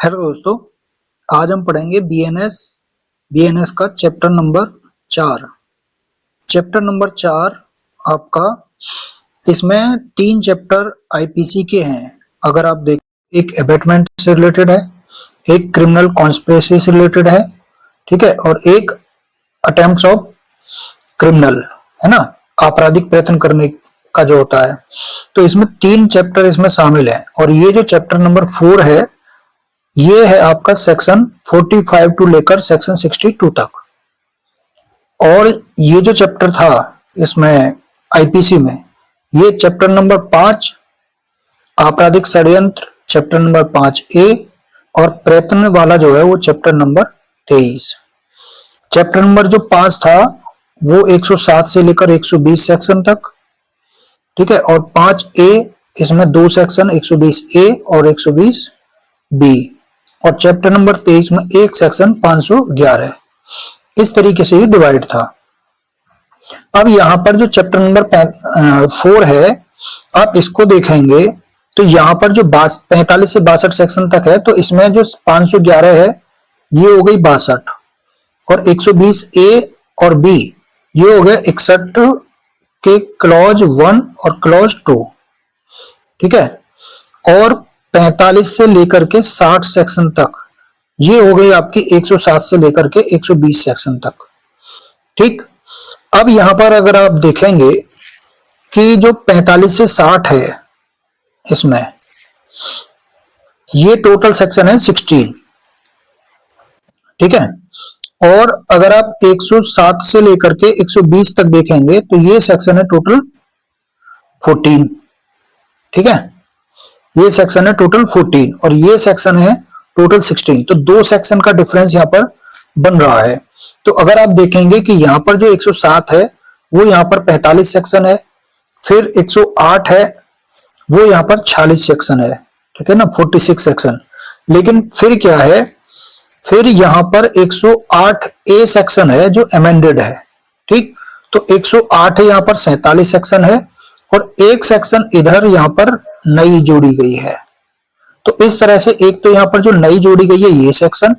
Hello दोस्तों, आज हम पढ़ेंगे बीएनएस का चैप्टर नंबर 4। चैप्टर नंबर 4 आपका, इसमें 3 चैप्टर आईपीसी के हैं। अगर आप देख, एक अबैटमेंट से रिलेटेड है, एक क्रिमिनल कॉन्स्पिरेसी से रिलेटेड है, ठीक है, और एक अटेम्प्ट्स ऑफ क्रिमिनल, है ना, आपराधिक प्रयत्न करने का जो होता है। तो इसमें 3 चैप्टर इसमें शामिल है। और ये जो चैप्टर नंबर 4 है, ये है आपका सेक्शन 45 टू लेकर सेक्शन 62 तक। और ये जो चैप्टर था इसमें आईपीसी में, ये चैप्टर नंबर 5 आपराधिक षड्यंत्र चैप्टर नंबर 5A, और प्रयत्न वाला जो है वो चैप्टर नंबर 23। चैप्टर नंबर जो 5 था वो 107 से लेकर 120 सेक्शन तक, ठीक है। और 5A, इसमें 2 सेक्शन 120A और 120B। और चैप्टर नंबर 23 में एक सेक्शन 511। इस तरीके से ये डिवाइड था। अब यहां पर जो चैप्टर नंबर 4 है, आप इसको देखेंगे तो यहां पर जो 45 से 62 सेक्शन तक है, तो इसमें जो 511 है ये हो गई 62, और 120A और B ये हो गया 61 के क्लॉज 1 और क्लॉज 2, ठीक है। और 45 से लेकर के 60 सेक्शन तक ये हो गई आपकी 107 से लेकर के 120 सेक्शन तक, ठीक। अब यहां पर अगर आप देखेंगे कि जो 45 से 60 है, इसमें ये टोटल सेक्शन है 16, ठीक है। और अगर आप 107 से लेकर के 120 तक देखेंगे तो ये सेक्शन है टोटल 14, ठीक है। ये सेक्शन है टोटल 14 और ये सेक्शन है टोटल 16। तो 2 सेक्शन का डिफरेंस यहां पर बन रहा है। तो अगर आप देखेंगे कि यहां पर जो 107 है वो यहां पर 45 सेक्शन है, फिर 108 है वो यहां पर 46 सेक्शन है, ठीक है ना, 46 सेक्शन। लेकिन फिर क्या है, फिर यहां पर 108A सेक्शन है जो अमेंडेड है, ठीक। तो 108 यहां पर 47 सेक्शन है, और एक सेक्शन इधर यहां पर नई जोड़ी गई है। तो इस तरह से एक तो यहां पर जो नई जोड़ी गई है ये सेक्शन,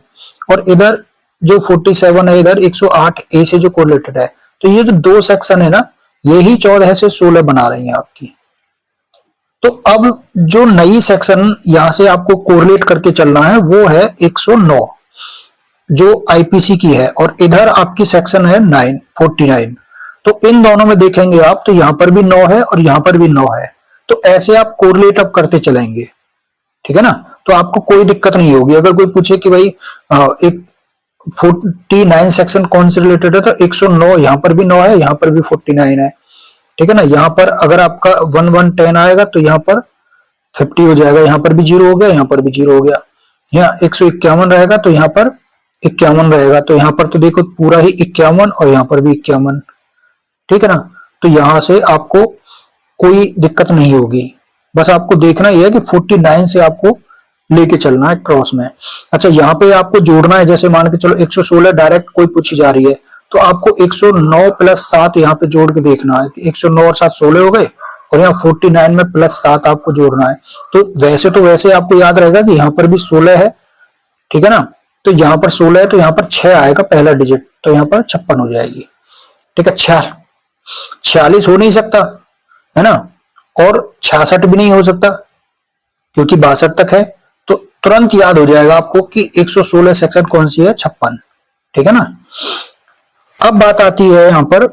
और इधर जो 47 है इधर 108A से जो कोरिलेटेड है। तो ये जो 2 सेक्शन है ना, यही 14 से 16 बना रही है आपकी। तो अब जो नई सेक्शन यहां से आपको कोरिलेट करके चलना है वो है 109 जो आईपीसी की है, और इधर आपकी सेक्शन है 49। तो इन दोनों में देखेंगे आप तो यहां पर भी 9 है और यहां पर भी 9 है। तो ऐसे आप कोरिलेट अप करते चलेंगे, ठीक है ना। तो आपको कोई दिक्कत नहीं होगी। अगर कोई पूछे कि भाई एक 49 सेक्शन कौन से रिलेटेड है, तो 109 यहां पर भी 9 है, यहां पर भी 49 है, ठीक है ना। यहां पर अगर आपका 1110 आएगा तो यहां पर 50 हो जाएगा, यहां पर भी 0 हो गया, यहां पर भी 0 हो गया। यहाँ 151 रहेगा तो यहां पर 51 रहेगा। तो यहां पर तो देखो पूरा ही 51 और यहां पर भी 51, ठीक है ना। तो यहां से आपको कोई दिक्कत नहीं होगी। बस आपको देखना ही है कि 49 से आपको लेके चलना है क्रॉस में। अच्छा, यहाँ पे आपको जोड़ना है, जैसे मान के चलो 116 डायरेक्ट कोई पूछी जा रही है, तो आपको 109 प्लस 7 यहाँ पे जोड़ के देखना है कि 109 और 7 16 हो गए, और यहाँ 49 में प्लस 7 आपको जोड़ना है। तो वैसे आपको याद रहेगा कि यहाँ पर भी 16 है, ठीक है ना। तो यहाँ पर 16 है तो यहाँ पर 6 आएगा पहला डिजिट, तो यहाँ पर 56 हो जाएगी, ठीक है। 46 हो नहीं सकता, है ना, और 66 भी नहीं हो सकता क्योंकि 62 तक है। तो तुरंत याद हो जाएगा आपको कि 116 सेक्शन कौन सी है, 56, ठीक है ना। अब बात आती है यहां पर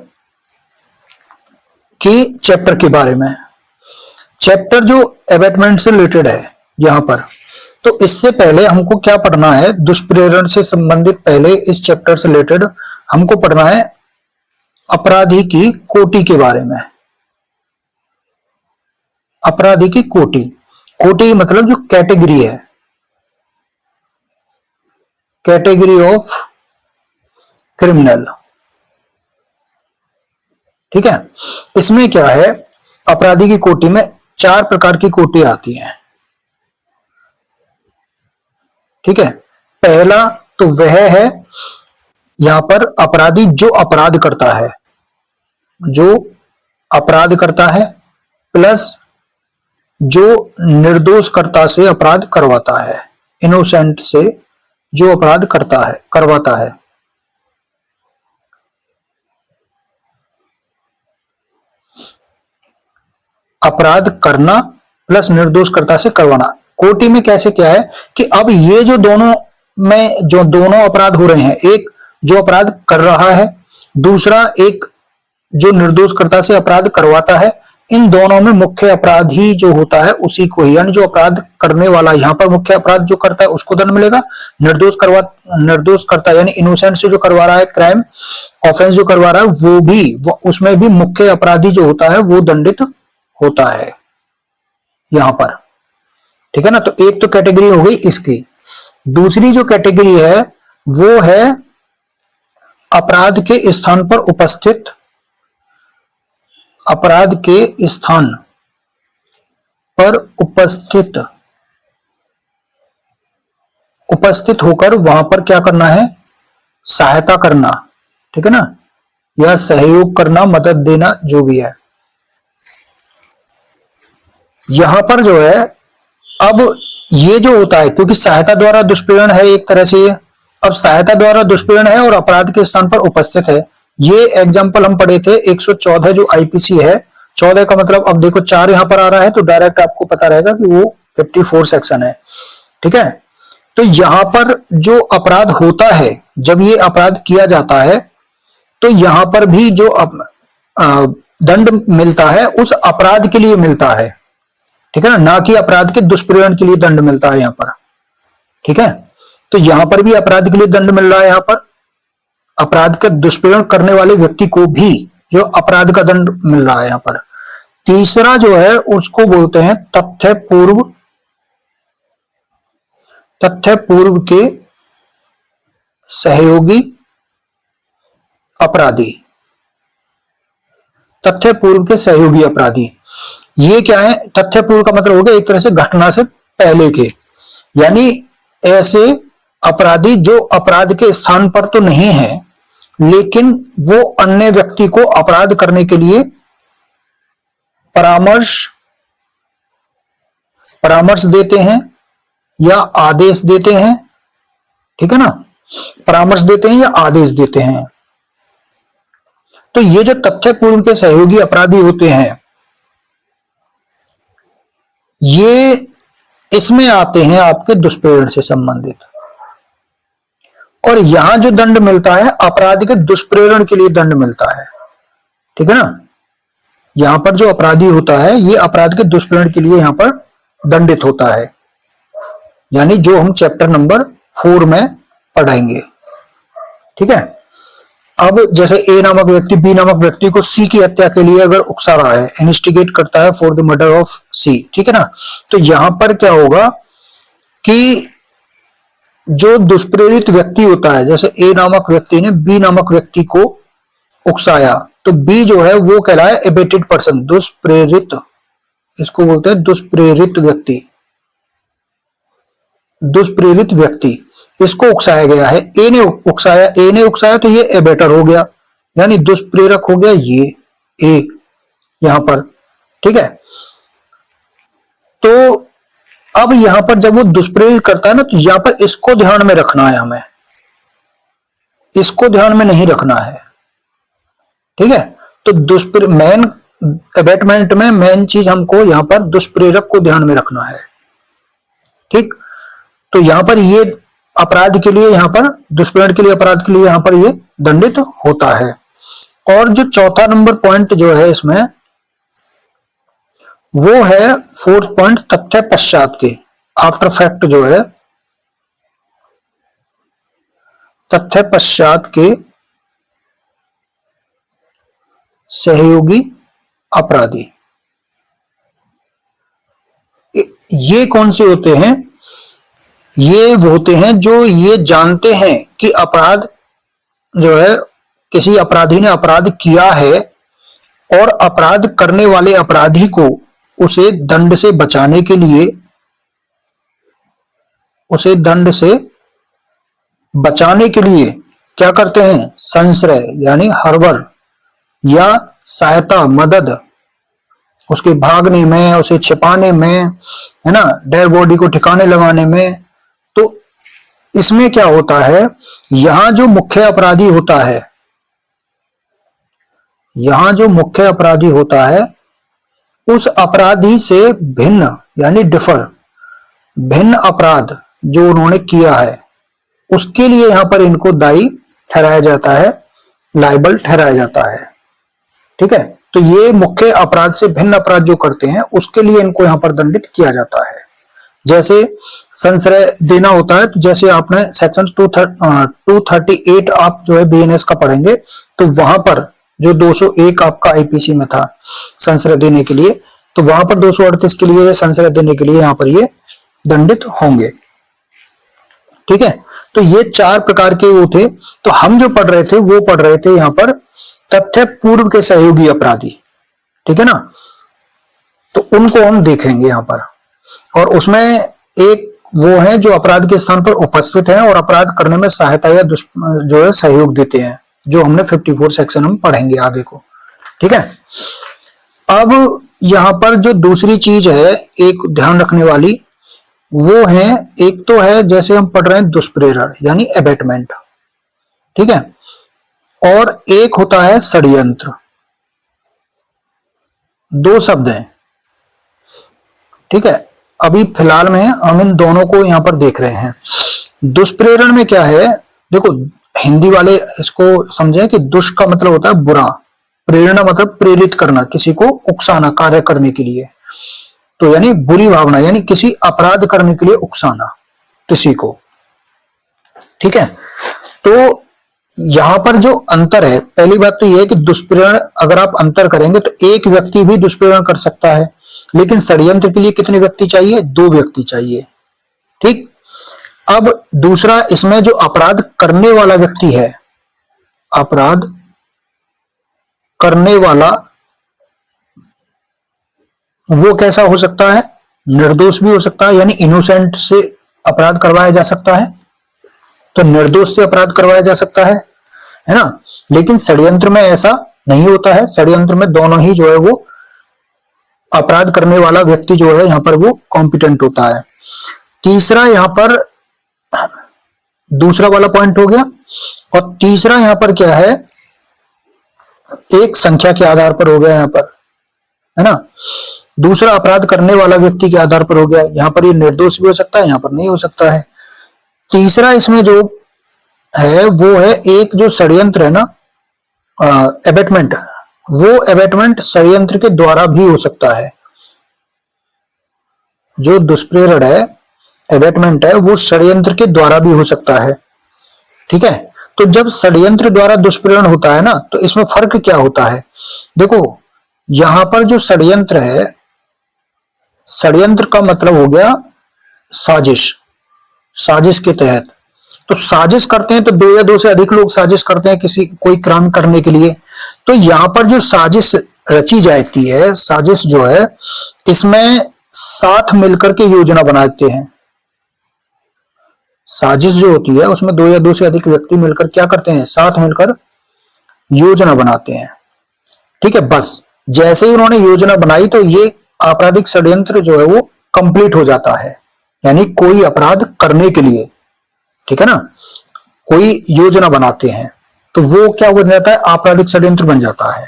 कि चैप्टर के बारे में। चैप्टर जो अबैटमेंट से रिलेटेड है यहां पर, तो इससे पहले हमको क्या पढ़ना है, दुष्प्रेरण से संबंधित पहले इस चैप्टर से रिलेटेड हमको पढ़ना है अपराधी की कोटि के बारे में। अपराधी की कोटि मतलब जो कैटेगरी है, कैटेगरी ऑफ क्रिमिनल, ठीक है। इसमें क्या है, अपराधी की कोटि में 4 प्रकार की कोटि आती हैं, ठीक है। पहला तो वह है यहां पर अपराधी जो अपराध करता है, जो अपराध करता है, प्लस जो निर्दोष कर्ता से अपराध करवाता है। इनोसेंट से जो अपराध करवाता है। अपराध करना प्लस निर्दोषकर्ता से करवाना। कोर्ट में कैसे क्या है कि अब ये जो दोनों अपराध हो रहे हैं, एक जो अपराध कर रहा है, दूसरा एक जो निर्दोषकर्ता से अपराध करवाता है, इन दोनों में मुख्य अपराधी जो होता है उसी को ही, यानी जो अपराध करने वाला यहाँ पर मुख्य अपराध जो करता है उसको दंड मिलेगा। निर्दोषकर्ता यानी इनोसेंट से जो करवा रहा है, क्राइम ऑफेंस जो करवा रहा है, वो उसमें भी मुख्य अपराधी जो होता है वो दंडित होता है यहां पर। ठीक है ना। तो एक तो कैटेगरी हो गई इसकी। दूसरी जो कैटेगरी है वो है अपराध के स्थान पर उपस्थित, अपराध के स्थान पर उपस्थित होकर वहां पर क्या करना है, सहायता करना। ठीक है ना, या सहयोग करना, मदद देना, जो भी है। यहां पर जो है अब ये जो होता है, क्योंकि सहायता द्वारा दुष्प्रेरण है एक तरह से ये, अब सहायता द्वारा दुष्प्रेरण है और अपराध के स्थान पर उपस्थित है। ये एग्जांपल हम पढ़े थे 114 जो आईपीसी है, 14 का मतलब अब देखो 4 यहां पर आ रहा है तो डायरेक्ट आपको पता रहेगा कि वो 54 सेक्शन है। ठीक है। तो यहां पर जो अपराध होता है, जब ये अपराध किया जाता है तो यहां पर भी जो दंड मिलता है उस अपराध के लिए मिलता है। ठीक है ना कि अपराध के दुष्प्रेरण के लिए दंड मिलता है यहां पर। ठीक है। तो यहां पर भी अपराध के लिए दंड मिल रहा है, यहां पर अपराध का दुष्प्रेरण करने वाले व्यक्ति को भी जो अपराध का दंड मिल रहा है यहां पर। तीसरा जो है उसको बोलते हैं तथ्य पूर्व के सहयोगी अपराधी। तथ्य पूर्व के सहयोगी अपराधी ये क्या है, तथ्य पूर्व का मतलब हो गया एक तरह से घटना से पहले के, यानी ऐसे अपराधी जो अपराध के स्थान पर तो नहीं है लेकिन वो अन्य व्यक्ति को अपराध करने के लिए परामर्श देते हैं या आदेश देते हैं। ठीक है ना, परामर्श देते हैं या आदेश देते हैं। तो ये जो तथ्य पूर्व के सहयोगी अपराधी होते हैं ये इसमें आते हैं आपके दुष्प्रेरण से संबंधित, और यहां जो दंड मिलता है अपराधी के दुष्प्रेरण के लिए दंड मिलता है। ठीक है ना, यहां पर जो अपराधी होता है ये अपराध के दुष्प्रेरण के लिए यहां पर दंडित होता है, यानी जो हम चैप्टर नंबर 4 में पढ़ाएंगे। ठीक है। अब जैसे ए नामक व्यक्ति बी नामक व्यक्ति को सी की हत्या के लिए अगर उकसा रहा है, इन्वेस्टिगेट करता है फॉर द मर्डर ऑफ सी। ठीक है ना, तो यहां पर क्या होगा कि जो दुष्प्रेरित व्यक्ति होता है, जैसे ए नामक व्यक्ति ने बी नामक व्यक्ति को उकसाया, तो बी जो है वो कहलाए एबेटेड पर्सन, दुष्प्रेरित, इसको बोलते हैं दुष्प्रेरित व्यक्ति। दुष्प्रेरित व्यक्ति, इसको उकसाया गया है, ए ने उकसाया तो ये एबेटर हो गया, यानी दुष्प्रेरक हो गया ये ए यहां पर। ठीक है। तो अब यहां पर जब वो दुष्प्रेरित करता है ना, तो यहां पर इसको ध्यान में रखना है, हमें इसको ध्यान में नहीं रखना है। ठीक है। तो मेन एबेटमेंट में मेन चीज हमको यहां पर दुष्प्रेरक को ध्यान में रखना है। ठीक। तो यहां पर ये अपराध के लिए, यहां पर दुष्प्रेरण के लिए, अपराध के लिए यहां पर ये दंडित होता है। और जो चौथा नंबर पॉइंट जो है इसमें वो है 4th पॉइंट, तथ्य पश्चात के, आफ्टर फैक्ट जो है, तथ्य पश्चात के सहयोगी अपराधी। ये कौन से होते हैं, ये वो होते हैं जो ये जानते हैं कि अपराध जो है, किसी अपराधी ने अपराध किया है और अपराध करने वाले अपराधी को उसे दंड से बचाने के लिए, उसे दंड से बचाने के लिए क्या करते हैं, संश्रय यानी हर्बर या सहायता, मदद, उसके भागने में, उसे छिपाने में, है ना, डेड बॉडी को ठिकाने लगाने में, तो इसमें क्या होता है, यहां जो मुख्य अपराधी होता है, यहां जो मुख्य अपराधी होता है उस अपराधी से भिन्न यानी डिफर, भिन्न अपराध जो उन्होंने किया है उसके लिए यहां पर इनको दायी ठहराया जाता है, लायबल ठहराया जाता है। ठीक है, तो ये मुख्य अपराध से भिन्न अपराध जो करते हैं उसके लिए इनको यहां पर दंडित किया जाता है। जैसे संश्रय देना होता है, तो जैसे आपने सेक्शन 238 आप जो है बीएनएस का पढ़ेंगे, तो वहां पर जो 201 आपका आईपीसी में था संश्रय देने के लिए, तो वहां पर 238 के लिए संश्रय देने के लिए यहां पर ये दंडित होंगे। ठीक है, तो ये 4 प्रकार के वो थे। तो हम जो पढ़ रहे थे वो पढ़ रहे थे यहां पर तथ्य पूर्व के सहयोगी अपराधी। ठीक है ना, तो उनको हम देखेंगे यहां पर। और उसमें एक वो है जो अपराध के स्थान पर उपस्थित है और अपराध करने में सहायता या जो है सहयोग देते हैं, जो हमने 54 सेक्शन में पढ़ेंगे आगे को। ठीक है, अब यहां पर जो दूसरी चीज है एक ध्यान रखने वाली, वो है, एक तो है जैसे हम पढ़ रहे हैं दुष्प्रेरण यानी एबेटमेंट। ठीक है, और एक होता है षड्यंत्र। 2 शब्द हैं। ठीक है, अभी फिलहाल में हम इन दोनों को यहां पर देख रहे हैं। दुष्प्रेरण में क्या है, देखो हिंदी वाले इसको समझें कि दुष का मतलब होता है बुरा, प्रेरणा मतलब प्रेरित करना, किसी को उकसाना कार्य करने के लिए। तो यानी बुरी भावना, यानी किसी अपराध करने के लिए उकसाना किसी को। ठीक है, तो यहां पर जो अंतर है, पहली बात तो यह है कि दुष्प्रेरण अगर आप अंतर करेंगे तो एक व्यक्ति भी दुष्प्रेरण कर सकता है, लेकिन षड्यंत्र के लिए कितने व्यक्ति चाहिए, 2 व्यक्ति चाहिए। ठीक, अब दूसरा इसमें जो अपराध करने वाला व्यक्ति है, अपराध करने वाला वो कैसा हो सकता है, निर्दोष भी हो सकता है, यानी इनोसेंट से अपराध करवाया जा सकता है, तो निर्दोष से अपराध करवाया जा सकता है ना। लेकिन षड्यंत्र में ऐसा नहीं होता है। षड्यंत्र में दोनों ही जो है वो अपराध करने वाला व्यक्ति जो है यहां पर वो कॉम्पिटेंट होता है। तीसरा यहां पर दूसरा वाला पॉइंट हो गया। और तीसरा यहां पर क्या है, एक संख्या के आधार पर हो गया यहां पर, है ना। दूसरा अपराध करने वाला व्यक्ति के आधार पर हो गया, यहां पर ये निर्दोष भी हो सकता है, यहां पर नहीं हो सकता है। तीसरा इसमें जो है वो है एक जो षड्यंत्र है ना, एबेटमेंट, वो एबेटमेंट षड्यंत्र के द्वारा भी हो सकता है। जो दुष्प्रेरण है, एबेटमेंट है, वो षड्यंत्र के द्वारा भी हो सकता है। ठीक है, तो जब षड्यंत्र द्वारा दुष्प्रेरण होता है ना, तो इसमें फर्क क्या होता है, देखो यहां पर जो षड्यंत्र है, षड्यंत्र का मतलब हो गया साजिश, साजिश के तहत। तो साजिश करते हैं तो 2 या 2 से अधिक लोग साजिश करते हैं किसी कोई क्राइम करने के लिए। तो यहां पर जो साजिश रची जाती है, साजिश जो है, इसमें साथ मिलकर के योजना बनाते हैं। साजिश जो होती है उसमें 2 या 2 से अधिक व्यक्ति मिलकर क्या करते हैं, साथ मिलकर योजना बनाते हैं। ठीक है, बस जैसे ही उन्होंने योजना बनाई तो ये आपराधिक षड्यंत्र जो है वो कंप्लीट हो जाता है, यानी कोई अपराध करने के लिए, ठीक है ना, कोई योजना बनाते हैं तो वो क्या बन जाता है, आपराधिक षड्यंत्र बन जाता है।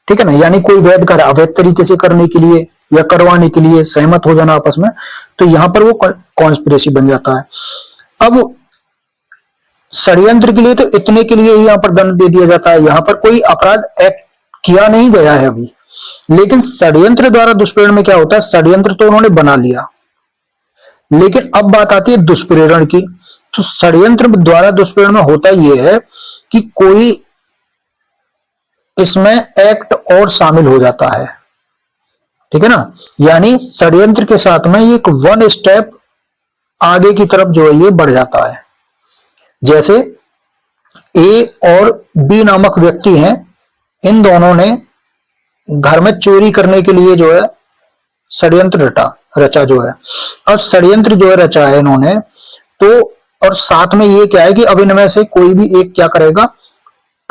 ठीक है ना, यानी कोई वैध कार्य अवैध तरीके से करने के लिए या करवाने के लिए सहमत हो जाना आपस में, तो यहां पर वो कॉन्स्पिरेसी बन जाता है। अब षड्यंत्र के लिए तो इतने के लिए ही यहां पर दंड दे दिया जाता है, यहां पर कोई अपराध एक्ट किया नहीं गया है अभी। लेकिन षड्यंत्र द्वारा दुष्प्रेरण में क्या होता है, षड्यंत्र तो उन्होंने बना लिया, लेकिन अब बात आती है दुष्प्रेरण की। तो षड्यंत्र द्वारा दुष्प्रेरण में होता यह है कि कोई इसमें एक्ट और शामिल हो जाता है। ठीक है ना, यानी षड्यंत्र के साथ में एक 1 स्टेप आगे की तरफ जो है ये बढ़ जाता है। जैसे ए और बी नामक व्यक्ति हैं, इन दोनों ने घर में चोरी करने के लिए जो है षड्यंत्र रचा जो है। और षड्यंत्र जो है रचा है इन्होंने, तो और साथ में ये क्या है कि अब इनमें से कोई भी एक क्या करेगा,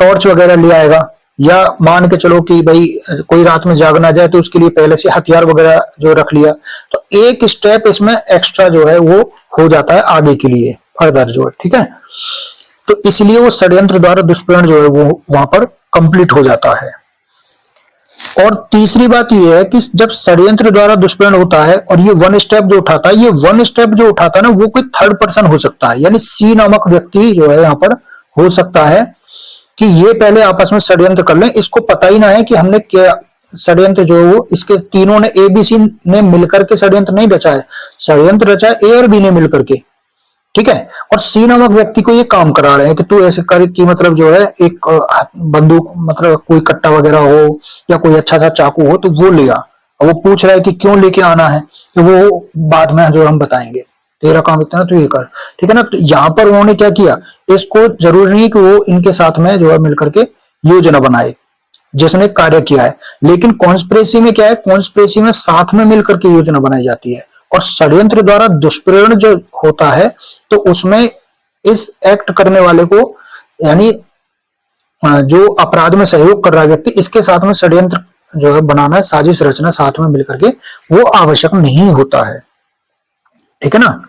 टॉर्च वगैरह ले आएगा, या मान के चलो कि भाई कोई रात में जाग ना जाए तो उसके लिए पहले से हथियार वगैरह जो रख लिया। तो एक स्टेप इसमें एक्स्ट्रा जो है वो हो जाता है आगे के लिए। फर्दर जो है, ठीक है। तो इसलिए वो षड्यंत्र द्वारा दुष्प्रेरण जो है वो वहां पर कंप्लीट हो जाता है। और तीसरी बात यह है कि जब षड्यंत्र द्वारा दुष्प्रेरण होता है और ये वन स्टेप जो उठाता है, ये वन स्टेप जो उठाता है ना, वो कोई थर्ड पर्सन हो सकता है, यानी सी नामक व्यक्ति जो है यहाँ पर हो सकता है कि ये पहले आपस में षड्यंत्र कर लें, इसको पता ही ना है कि हमने क्या षड्यंत्र जो है वो इसके तीनों ने एबीसी ने मिलकर के षड्यंत्र नहीं रचा है, षड्यंत्र रचा है ए और बी ने मिलकर के, ठीक है। और सी नामक व्यक्ति को ये काम करा रहे हैं कि तू ऐसे कर कि मतलब जो है एक बंदूक मतलब कोई कट्टा वगैरह हो या कोई अच्छा सा चाकू हो तो वो ले आ, और वो पूछ रहा है कि क्यों लेके आना है, तो वो बाद में जो हम बताएंगे, तेरा काम इतना तो ये कर, ठीक है ना। तो यहाँ पर उन्होंने क्या किया, इसको जरूरी नहीं कि वो इनके साथ में जो है मिलकर के योजना बनाए जिसने कार्य किया है, लेकिन कॉन्स्पिरेसी में क्या है, कॉन्स्पिरेसी में साथ में मिलकर के योजना बनाई जाती है। और षड्यंत्र द्वारा दुष्प्रेरण जो होता है तो उसमें इस एक्ट करने वाले को यानी जो अपराध में सहयोग कर रहा है व्यक्ति, इसके साथ में षड्यंत्र जो है बनाना है, साजिश रचना साथ में मिलकर के, वो आवश्यक नहीं होता है, ठीक है ना।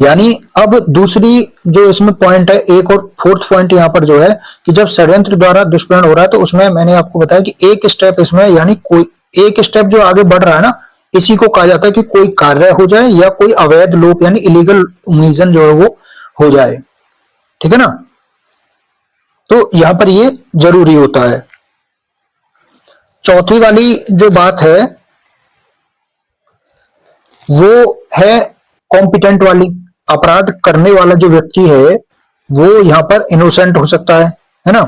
यानी अब दूसरी जो इसमें पॉइंट है, एक और फोर्थ पॉइंट यहाँ पर जो है कि जब षड्यंत्र द्वारा दुष्प्रेरण हो रहा है तो उसमें मैंने आपको बताया कि एक स्टेप इसमें यानी कोई एक स्टेप जो आगे बढ़ रहा है ना, इसी को कहा जाता है कि कोई कार्य हो जाए या कोई अवैध लोप यानी इलीगल ओमिशन जो है वो हो जाए, ठीक है ना। तो यहां पर ये जरूरी होता है। चौथी वाली जो बात है वो है कॉम्पिटेंट वाली, अपराध करने वाला जो व्यक्ति है वो यहां पर इनोसेंट हो सकता है ना,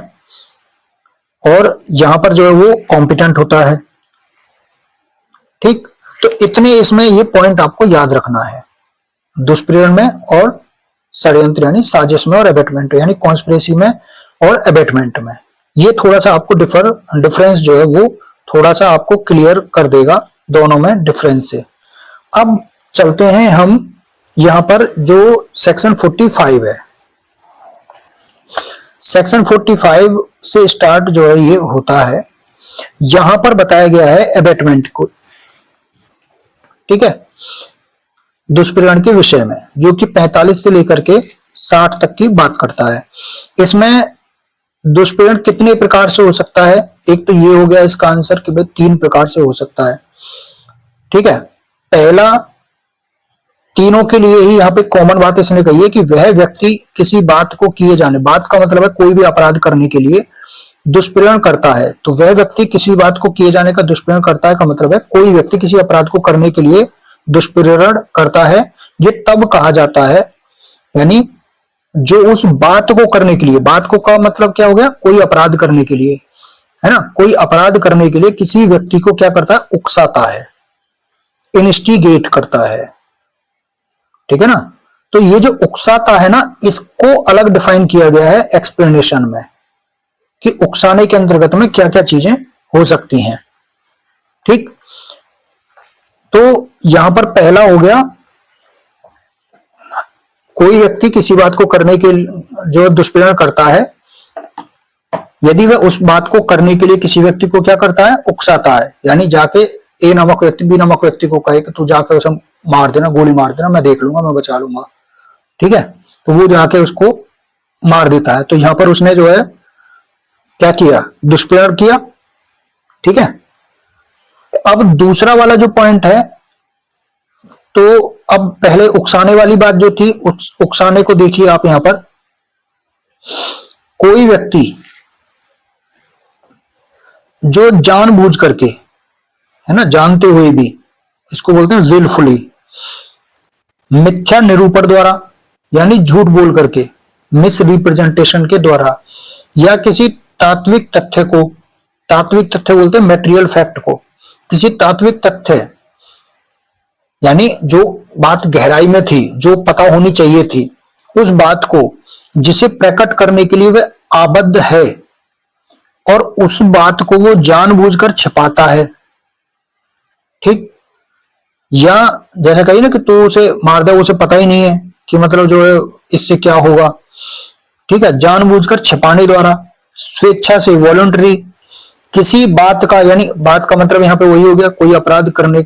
और यहां पर जो है वो कॉम्पिटेंट होता है, ठीक। तो इतने इसमें ये पॉइंट आपको याद रखना है दुष्प्रेरण में और षड्यंत्र यानी साजिश में और एबेटमेंट यानी कॉन्स्पिरेसी में और एबेटमेंट में। ये थोड़ा सा आपको डिफरेंस जो है वो थोड़ा सा आपको क्लियर कर देगा दोनों में डिफरेंस से। अब चलते हैं हम यहां पर जो सेक्शन 45 है, सेक्शन 45 से स्टार्ट जो है ये होता है, यहां पर बताया गया है एबेटमेंट को, ठीक है, दुष्प्रेरण के विषय में, जो कि 45 से लेकर के 60 तक की बात करता है। इसमें दुष्प्रेरण कितने प्रकार से हो सकता है, एक तो ये हो गया इसका आंसर कि भाई 3 प्रकार से हो सकता है, ठीक है। पहला, तीनों के लिए ही यहाँ पे कॉमन बात इसने कही है कि वह व्यक्ति किसी बात को किए जाने, बात का मतलब है कोई भी अपराध करने के लिए दुष्प्रेरण करता है, तो वह व्यक्ति किसी बात को किए जाने का दुष्प्रेरण करता है का मतलब है कोई व्यक्ति किसी अपराध को करने के लिए दुष्प्रेरण करता है। ये तब कहा जाता है यानी जो उस बात को करने के लिए, बात को का मतलब क्या हो गया, कोई अपराध करने के लिए, है ना, कोई अपराध करने के लिए किसी व्यक्ति को क्या करता है, उकसाता है, इन्स्टिगेट करता है, ठीक है ना। तो ये जो उकसाता है ना, इसको अलग डिफाइन किया गया है एक्सप्लेनेशन में कि उकसाने के अंतर्गत में क्या क्या चीजें हो सकती हैं, ठीक। तो यहां पर पहला हो गया, कोई व्यक्ति किसी बात को करने के जो दुष्प्रेरण करता है, यदि वह उस बात को करने के लिए किसी व्यक्ति को क्या करता है, उकसाता है, यानी जाके ए नामक व्यक्ति बी नामक व्यक्ति को कहे कि तू जाके उसे मार देना, गोली मार देना, मैं देख लूंगा, मैं बचा लूंगा, ठीक है। तो वो जाके उसको मार देता है, तो यहां पर उसने जो है क्या किया, दुष्प्रेरण किया, ठीक है। अब दूसरा वाला जो पॉइंट है, तो अब पहले उकसाने वाली बात जो थी, उकसाने को देखिए आप यहां पर, कोई व्यक्ति जो जानबूझ करके, है ना, जानते हुए भी, इसको बोलते हैं विलफुली, मिथ्या निरूपण द्वारा यानी झूठ बोल करके, मिस रिप्रेजेंटेशन के द्वारा, या किसी तात्विक तथ्य को, तात्विक तथ्य बोलते हैं मेटेरियल फैक्ट को, किसी तात्विक तथ्य यानी जो बात गहराई में थी, जो पता होनी चाहिए थी, उस बात को जिसे प्रकट करने के लिए वह आबद्ध है और उस बात को वो जानबूझकर छिपाता है, ठीक। या जैसा कही ना कि तू उसे मार दे, उसे पता ही नहीं है कि मतलब जो है इससे क्या होगा, ठीक है, जानबूझकर छिपाने द्वारा, स्वेच्छा से, वॉलंटरी, किसी बात का, यानी बात का मतलब यहां पे वही हो गया कोई अपराध करने,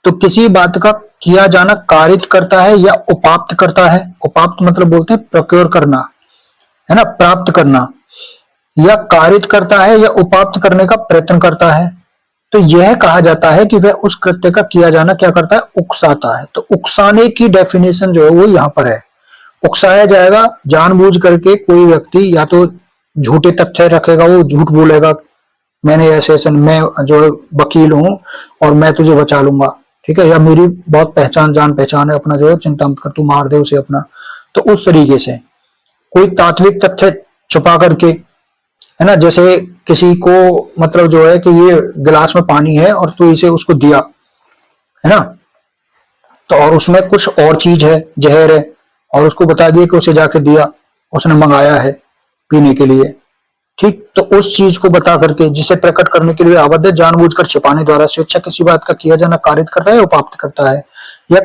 तो किसी बात का किया जाना कारित करता है या उपाप्त करता है। उपाप्त मतलब बोलते हैं प्रोक्योर करना, है ना, प्राप्त करना, या कारित करता है या उपाप्त करने का प्रयत्न करता है, तो यह कहा जाता है कि वह उस कृत्य का किया जाना क्या करता है, उकसाता है। तो उकसाने की डेफिनेशन जो है वो यहां पर है। उकसाया जाएगा जानबूझ करके, कोई व्यक्ति या तो झूठे तथ्य रखेगा, वो झूठ बोलेगा, मैंने ऐसे ऐसे, मैं जो वकील हूं और मैं तुझे बचा लूंगा, ठीक है, या मेरी बहुत पहचान, जान पहचान है, अपना जो है चिंता मत कर, तू मार दे उसे अपना। तो उस तरीके से कोई तात्विक तथ्य छुपा करके, है ना, जैसे किसी को मतलब जो है कि ये गिलास में पानी है और तू इसे उसको दिया, है ना, तो और उसमें कुछ और चीज है, जहर है, और उसको बता दिया कि उसे जाके दिया, उसने मंगाया है पीने के लिए, ठीक। तो उस चीज को बता करके, जिसे प्रकट करने के लिए आबद्ध है, जानबूझकर छिपाने द्वारा स्वेच्छा किसी बात का किया जाना कारित करता है या उपाप्त करता है, या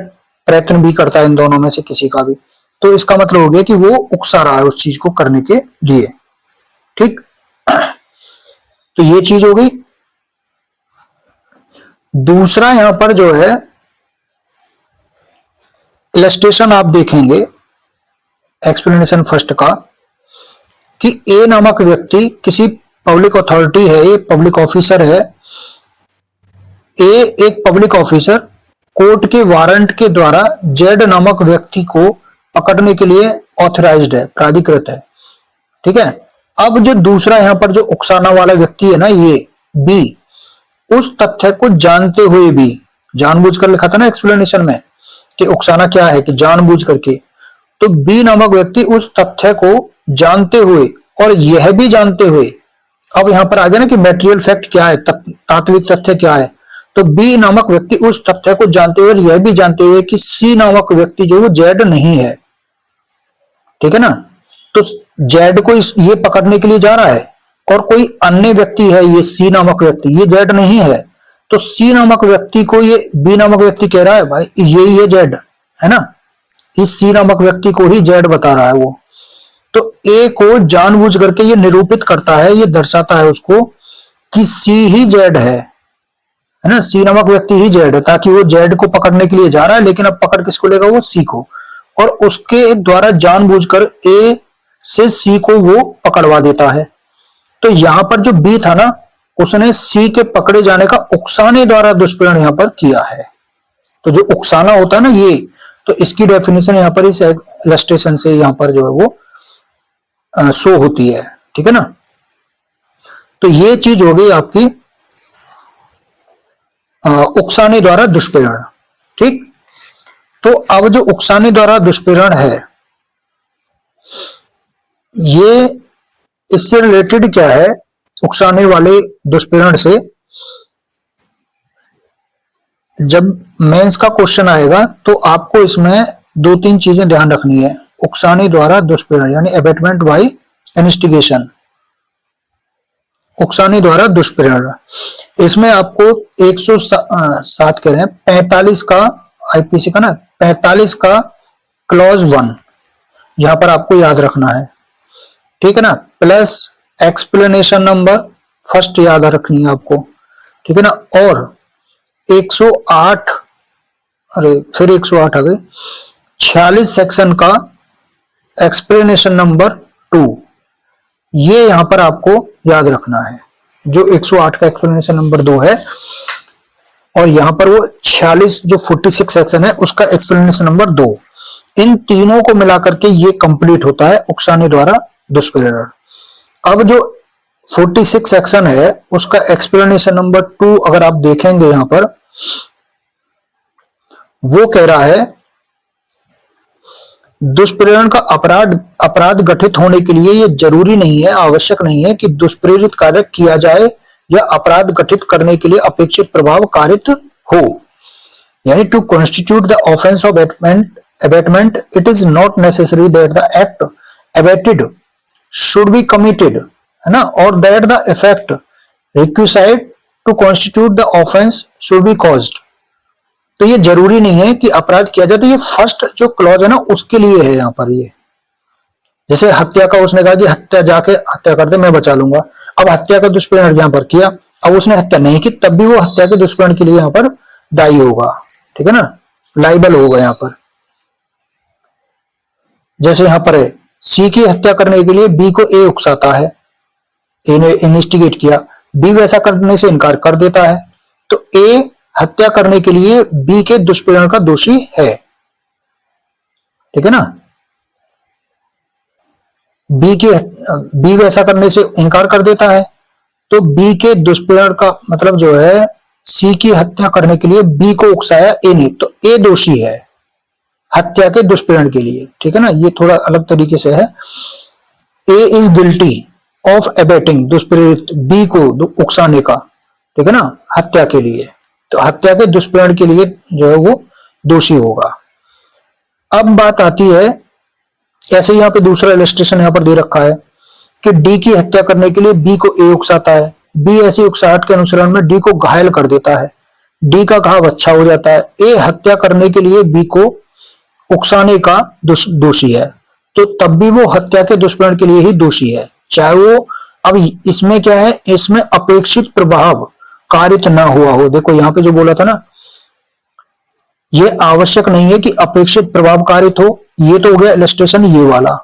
प्रयत्न भी करता है, इन दोनों में से किसी का भी। तो इसका मतलब हो गया कि वो उकसा रहा है उस चीज को करने के लिए, ठीक। तो ये चीज हो गई। दूसरा यहां पर जो है इलस्ट्रेशन आप देखेंगे एक्सप्लेनेशन फर्स्ट का, कि ए नामक व्यक्ति किसी पब्लिक अथॉरिटी है, ये पब्लिक ऑफिसर है। ए एक पब्लिक ऑफिसर कोर्ट के वारंट के द्वारा जेड नामक व्यक्ति को पकड़ने के लिए ऑथराइज्ड है, प्राधिकृत है, ठीक है। अब जो दूसरा यहां पर जो उकसाना वाला व्यक्ति है ना, ये बी, उस तथ्य को जानते हुए भी, जानबूझकर लिखा था ना एक्सप्लेनेशन में कि उकसाना क्या है, कि जानबूझ करके, तो बी नामक व्यक्ति उस तथ्य को जानते हुए और यह भी जानते हुए, अब यहां पर आ गया ना कि मेटेरियल फैक्ट क्या है, तात्विक तथ्य क्या है, तो बी नामक व्यक्ति उस तथ्य को जानते हुए और यह भी जानते हुए कि सी नामक व्यक्ति जो वो जेड नहीं है, ठीक है ना, तो जेड को ये पकड़ने के लिए जा रहा है, और कोई अन्य व्यक्ति है, ये सी नामक व्यक्ति, ये जेड नहीं है, तो सी नामक व्यक्ति को ये बी नामक व्यक्ति कह रहा है भाई यही है जेड, है ना, इस सी नामक व्यक्ति को ही जेड बता रहा है वो। तो ए को जानबूझ करके ये निरूपित करता है, ये दर्शाता है उसको कि सी ही जेड है ना, सी नामक व्यक्ति ही जेड है, ताकि वो जेड को पकड़ने के लिए जा रहा है, लेकिन अब पकड़ किसको लेगा, वो सी को, और उसके द्वारा जानबूझकर ए से सी को वो पकड़वा देता है। तो यहां पर जो बी था ना, उसने सी के पकड़े जाने का उकसाने द्वारा दुष्प्रेरण यहां पर किया है। तो जो उकसाना होता है ना ये, तो इसकी डेफिनेशन यहां पर इस इलस्ट्रेशन से यहां पर जो है वो शो होती है, ठीक है ना। तो ये चीज हो गई आपकी उकसाने द्वारा दुष्प्रेरण, ठीक। तो अब जो उकसाने द्वारा दुष्प्रेरण है, ये इससे रिलेटेड क्या है, उकसाने वाले दुष्प्रेरण से, जब मेंस का क्वेश्चन आएगा तो आपको इसमें दो तीन चीजें ध्यान रखनी है। उकसाने द्वारा दुष्प्रेरण यानी अबेटमेंट बाय इन्स्टिगेशन, उकसाने द्वारा दुष्प्रेरण, इसमें आपको 107 कह रहे हैं, 45 का आईपीसी का ना, 45 का क्लॉज 1 यहां पर आपको याद रखना है, ठीक है ना, प्लस एक्सप्लेनेशन नंबर फर्स्ट याद रखनी है आपको, ठीक है ना, और 108, अरे फिर 108 आ गई, 46 सेक्शन का एक्सप्लेनेशन नंबर 2, ये यहां पर आपको याद रखना है। जो 108 का एक्सप्लेनेशन नंबर 2 है, और यहां पर वो 46 जो 46 सेक्शन है उसका एक्सप्लेनेशन नंबर 2, इन तीनों को मिलाकर के ये कंप्लीट होता है उकसाने द्वारा दुष्प्रेरण। अब जो 46 सेक्शन है उसका एक्सप्लेनेशन नंबर 2 अगर आप देखेंगे यहां पर, वो कह रहा है दुष्प्रेरण का अपराध गठित होने के लिए यह जरूरी नहीं है, आवश्यक नहीं है कि दुष्प्रेरित कार्य किया जाए या अपराध गठित करने के लिए अपेक्षित प्रभाव कारित हो। यानी to constitute the offence of abetment it is not necessary that the act abetted should be committed, है ना, और that the effect requisite to constitute the offence should be caused. तो ये जरूरी नहीं है कि अपराध किया जाए, तो ये फर्स्ट जो क्लॉज है ना उसके लिए है यहां पर। ये जैसे हत्या का उसने कहा कि हत्या जाके हत्या कर दे मैं बचा लूंगा, अब हत्या का दुष्प्रेरण यहां पर किया, अब उसने हत्या नहीं की तब भी वो हत्या के दुष्प्रेरण के लिए यहां पर दायी होगा, ठीक है ना, लाइबल होगा यहां पर। जैसे यहां पर है, सी की हत्या करने के लिए बी को ए उकसाता है, ए ने इन्वेस्टिगेट किया, बी वैसा करने से इनकार कर देता है, तो ए हत्या करने के लिए बी के दुष्प्रेरण का दोषी है। ठीक है ना। बी वैसा करने से इनकार कर देता है, तो बी के दुष्प्रेरण का मतलब जो है, सी की हत्या करने के लिए बी को उकसाया ए ने, तो ए दोषी है हत्या के दुष्प्रेरण के लिए। ठीक है ना, ये थोड़ा अलग तरीके से है। A is guilty of abetting, दुष्प्रेरित बी को उकसाने का, ठीक है ना, हत्या के लिए, तो हत्या के दुष्प्रेरण के लिए जो है वो दोषी होगा। अब बात आती है, ऐसे यहां पे दूसरा इलस्ट्रेशन यहां पर दे रखा है कि डी की हत्या करने के लिए बी को ए उकसाता है, बी ऐसी उकसाहट के अनुसरण में डी को घायल कर देता है, डी का घाव अच्छा हो जाता है, ए हत्या करने के लिए बी को उकसाने का दोषी है, तो तब भी वो हत्या के दुष्प्रेरण के लिए ही दोषी है, चाहे वो, अब इसमें क्या है, इसमें अपेक्षित प्रभाव कारित ना हुआ हो। देखो यहां पे जो बोला था ना, ये आवश्यक नहीं है कि अपेक्षित प्रभाव कारित हो, ये तो हो गया इलस्ट्रेशन ये वाला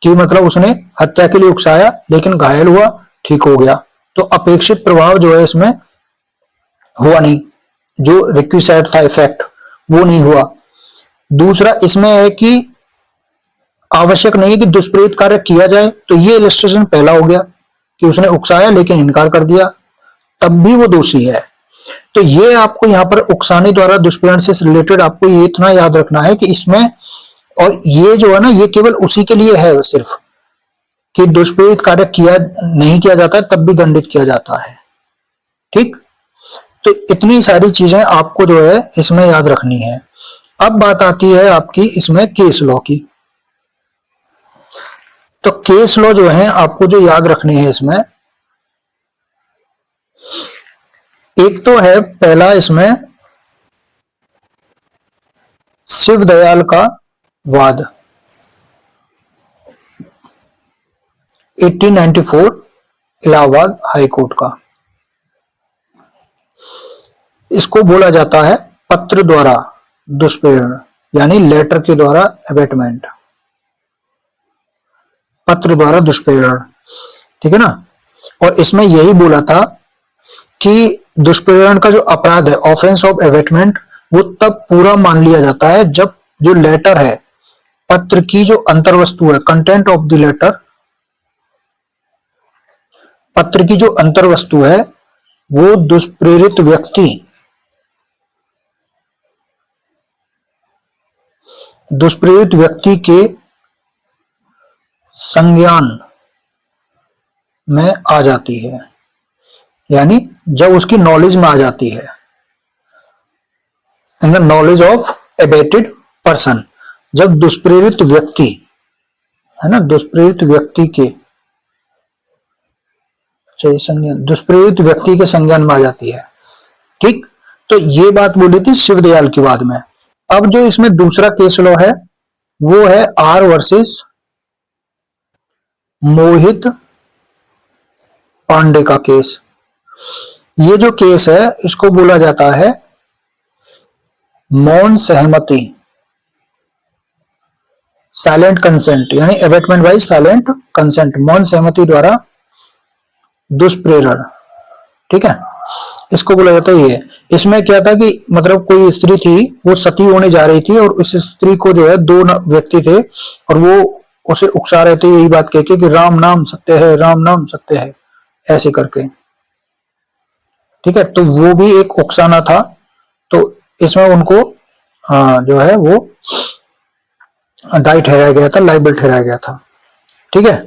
कि मतलब उसने हत्या के लिए उकसाया लेकिन घायल हुआ, ठीक हो गया, तो अपेक्षित प्रभाव जो है इसमें हुआ नहीं, जो रिक्विसाइड था इफेक्ट वो नहीं हुआ। दूसरा इसमें है कि आवश्यक नहीं है कि दुष्प्रेरित कार्य किया जाए, तो ये इलस्ट्रेशन पहला हो गया कि उसने उकसाया लेकिन इनकार कर दिया, तब भी वो दोषी है। तो ये आपको यहाँ पर उकसाने द्वारा दुष्प्रेरण से रिलेटेड आपको ये इतना याद रखना है कि इसमें, और ये जो है ना, ये केवल उसी के लिए है सिर्फ कि दुष्प्रेरित कार्य किया नहीं किया जाता है तब भी दंडित किया जाता है। ठीक, तो इतनी सारी चीजें आपको जो है इसमें याद रखनी है। अब बात आती है आपकी इसमें केस लॉ की। तो केस लॉ जो है आपको जो याद रखने हैं इसमें, एक तो है पहला इसमें शिवदयाल का वाद 1894 इलाहाबाद हाई कोर्ट का। इसको बोला जाता है पत्र द्वारा दुष्प्रेरण, यानी लेटर के द्वारा अबेटमेंट, पत्र द्वारा दुष्प्रेरण। ठीक है ना। और इसमें यही बोला था कि दुष्प्रेरण का जो अपराध है, ऑफेंस ऑफ अबेटमेंट, वो तब पूरा मान लिया जाता है जब जो लेटर है, पत्र की जो अंतर्वस्तु है, कंटेंट ऑफ द लेटर, पत्र की जो अंतर्वस्तु है वो दुष्प्रेरित व्यक्ति के संज्ञान में आ जाती है, यानी जब उसकी नॉलेज में आ जाती है, in the knowledge of abetted person, जब दुष्प्रेरित व्यक्ति है ना, दुष्प्रेरित व्यक्ति के, अच्छा संज्ञान, दुष्प्रेरित व्यक्ति के संज्ञान में आ जाती है। ठीक, तो ये बात बोली थी शिवदयाल के बाद में। अब जो इसमें दूसरा केस लॉ है वो है आर वर्सेस मोहित पांडे का केस। ये जो केस है इसको बोला जाता है मौन सहमति, साइलेंट कंसेंट, यानी अबेटमेंट बाय साइलेंट कंसेंट, मौन सहमति द्वारा दुष्प्रेरण। ठीक है, इसको बोला जाता है ये। इसमें क्या था कि मतलब कोई स्त्री थी, वो सती होने जा रही थी और उस स्त्री को जो है दो व्यक्ति थे और वो उसे उकसा रहे थे यही बात कह के कि राम नाम सत्य है, राम नाम सत्य है, ऐसे करके। ठीक है, तो वो भी एक उकसाना था, तो इसमें उनको जो है वो दायी ठहराया गया था, लाइबल ठहराया गया था। ठीक है,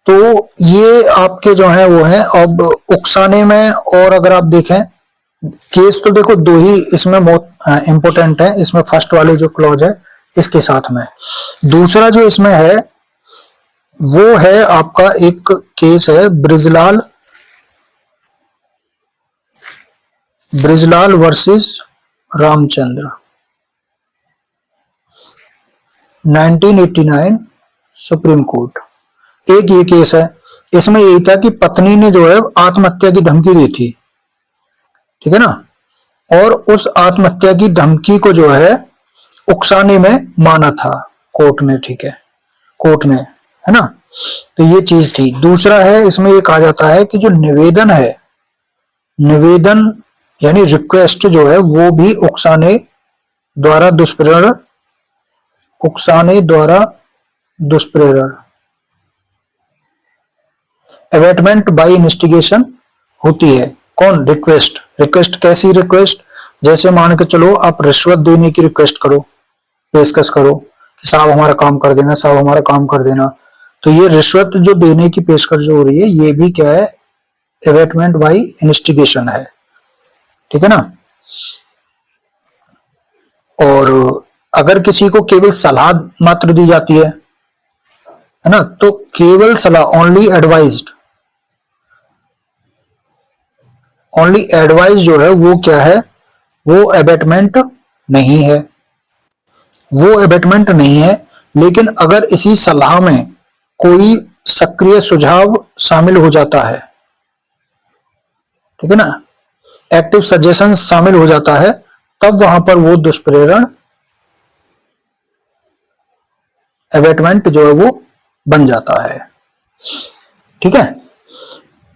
तो ये आपके जो है वो है। अब उकसाने में और अगर आप देखें केस, तो देखो दो ही इसमें बहुत इंपॉर्टेंट है, इसमें फर्स्ट वाले जो क्लॉज है इसके साथ में। दूसरा जो इसमें है वो है आपका एक केस है Brijlal versus Ramchandra 1989 supreme court. एक ये केस है, इसमें यही था कि पत्नी ने जो है आत्महत्या की धमकी दी थी। ठीक है ना, और उस आत्महत्या की धमकी को जो है उकसाने में माना था कोर्ट ने, ठीक है, कोर्ट ने, है ना। तो ये चीज थी। दूसरा है, इसमें ये कहा जाता है कि जो निवेदन है, निवेदन यानी रिक्वेस्ट जो है वो भी उकसाने द्वारा दुष्प्रेरण, उकसाने द्वारा दुष्प्रेरण, अवेटमेंट बाय इन्वेस्टिगेशन होती है। कौन? रिक्वेस्ट। रिक्वेस्ट कैसी रिक्वेस्ट? जैसे मान के चलो आप रिश्वत देने की रिक्वेस्ट करो, पेशकश करो कि साहब हमारा काम कर देना, साहब हमारा काम कर देना। तो ये रिश्वत जो देने की पेशकश जो हो रही है, ये भी क्या है? अवेटमेंट बाय इन्वेस्टिगेशन है, ठीक है ना। और अगर किसी को केवल सलाह मात्र दी जाती है ना, तो केवल सलाह, ओनली एडवाइज्ड, ओनली एडवाइस जो है वो क्या है? वो अबेटमेंट नहीं है, वो अबेटमेंट नहीं है। लेकिन अगर इसी सलाह में कोई सक्रिय सुझाव शामिल हो जाता है, ठीक है ना, एक्टिव सजेशन शामिल हो जाता है, तब वहां पर वो दुष्प्रेरण, अबेटमेंट जो है वो बन जाता है, ठीक है।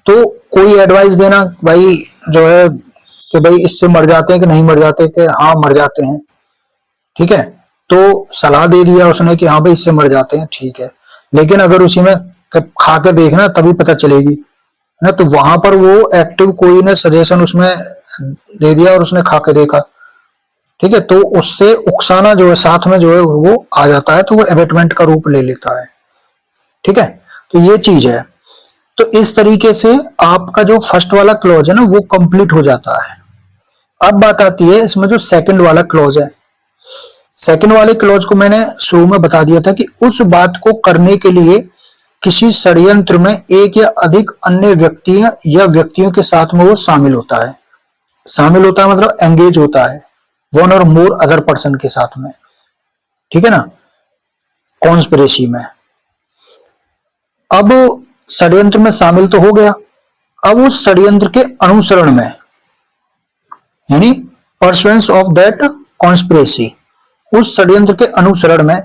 तो कोई एडवाइस देना भाई जो है कि भाई इससे मर जाते हैं कि नहीं मर जाते, कि हाँ मर जाते हैं, ठीक है। तो सलाह दे दिया उसने कि हाँ भाई इससे मर जाते हैं, ठीक है। लेकिन अगर उसी में खा के देखना तभी पता चलेगी ना, तो वहां पर वो एक्टिव कोई ने सजेशन उसमें दे दिया और उसने खा के देखा, ठीक है, तो उससे उकसाना जो है साथ में जो है वो आ जाता है, तो वो एबेटमेंट का रूप ले लेता है, ठीक है। तो ये चीज है। तो इस तरीके से आपका जो फर्स्ट वाला क्लॉज है ना वो कंप्लीट हो जाता है। अब बात आती है इसमें जो सेकंड वाला क्लॉज है। सेकंड वाले क्लॉज को मैंने शुरू में बता दिया था कि उस बात को करने के लिए किसी षड्यंत्र में एक या अधिक अन्य व्यक्तियों या व्यक्तियों के साथ में वो शामिल होता है। शामिल होता है मतलब एंगेज होता है वन और मोर अदर पर्सन के साथ में, ठीक है ना, कॉन्स्पिरेसी में। अब षड्यंत्र में शामिल तो हो गया, अब उस षड्यंत्र के अनुसरण में यानी परसुएंस ऑफ दैट कॉन्स्पिरेसी, उस षड्यंत्र के अनुसरण में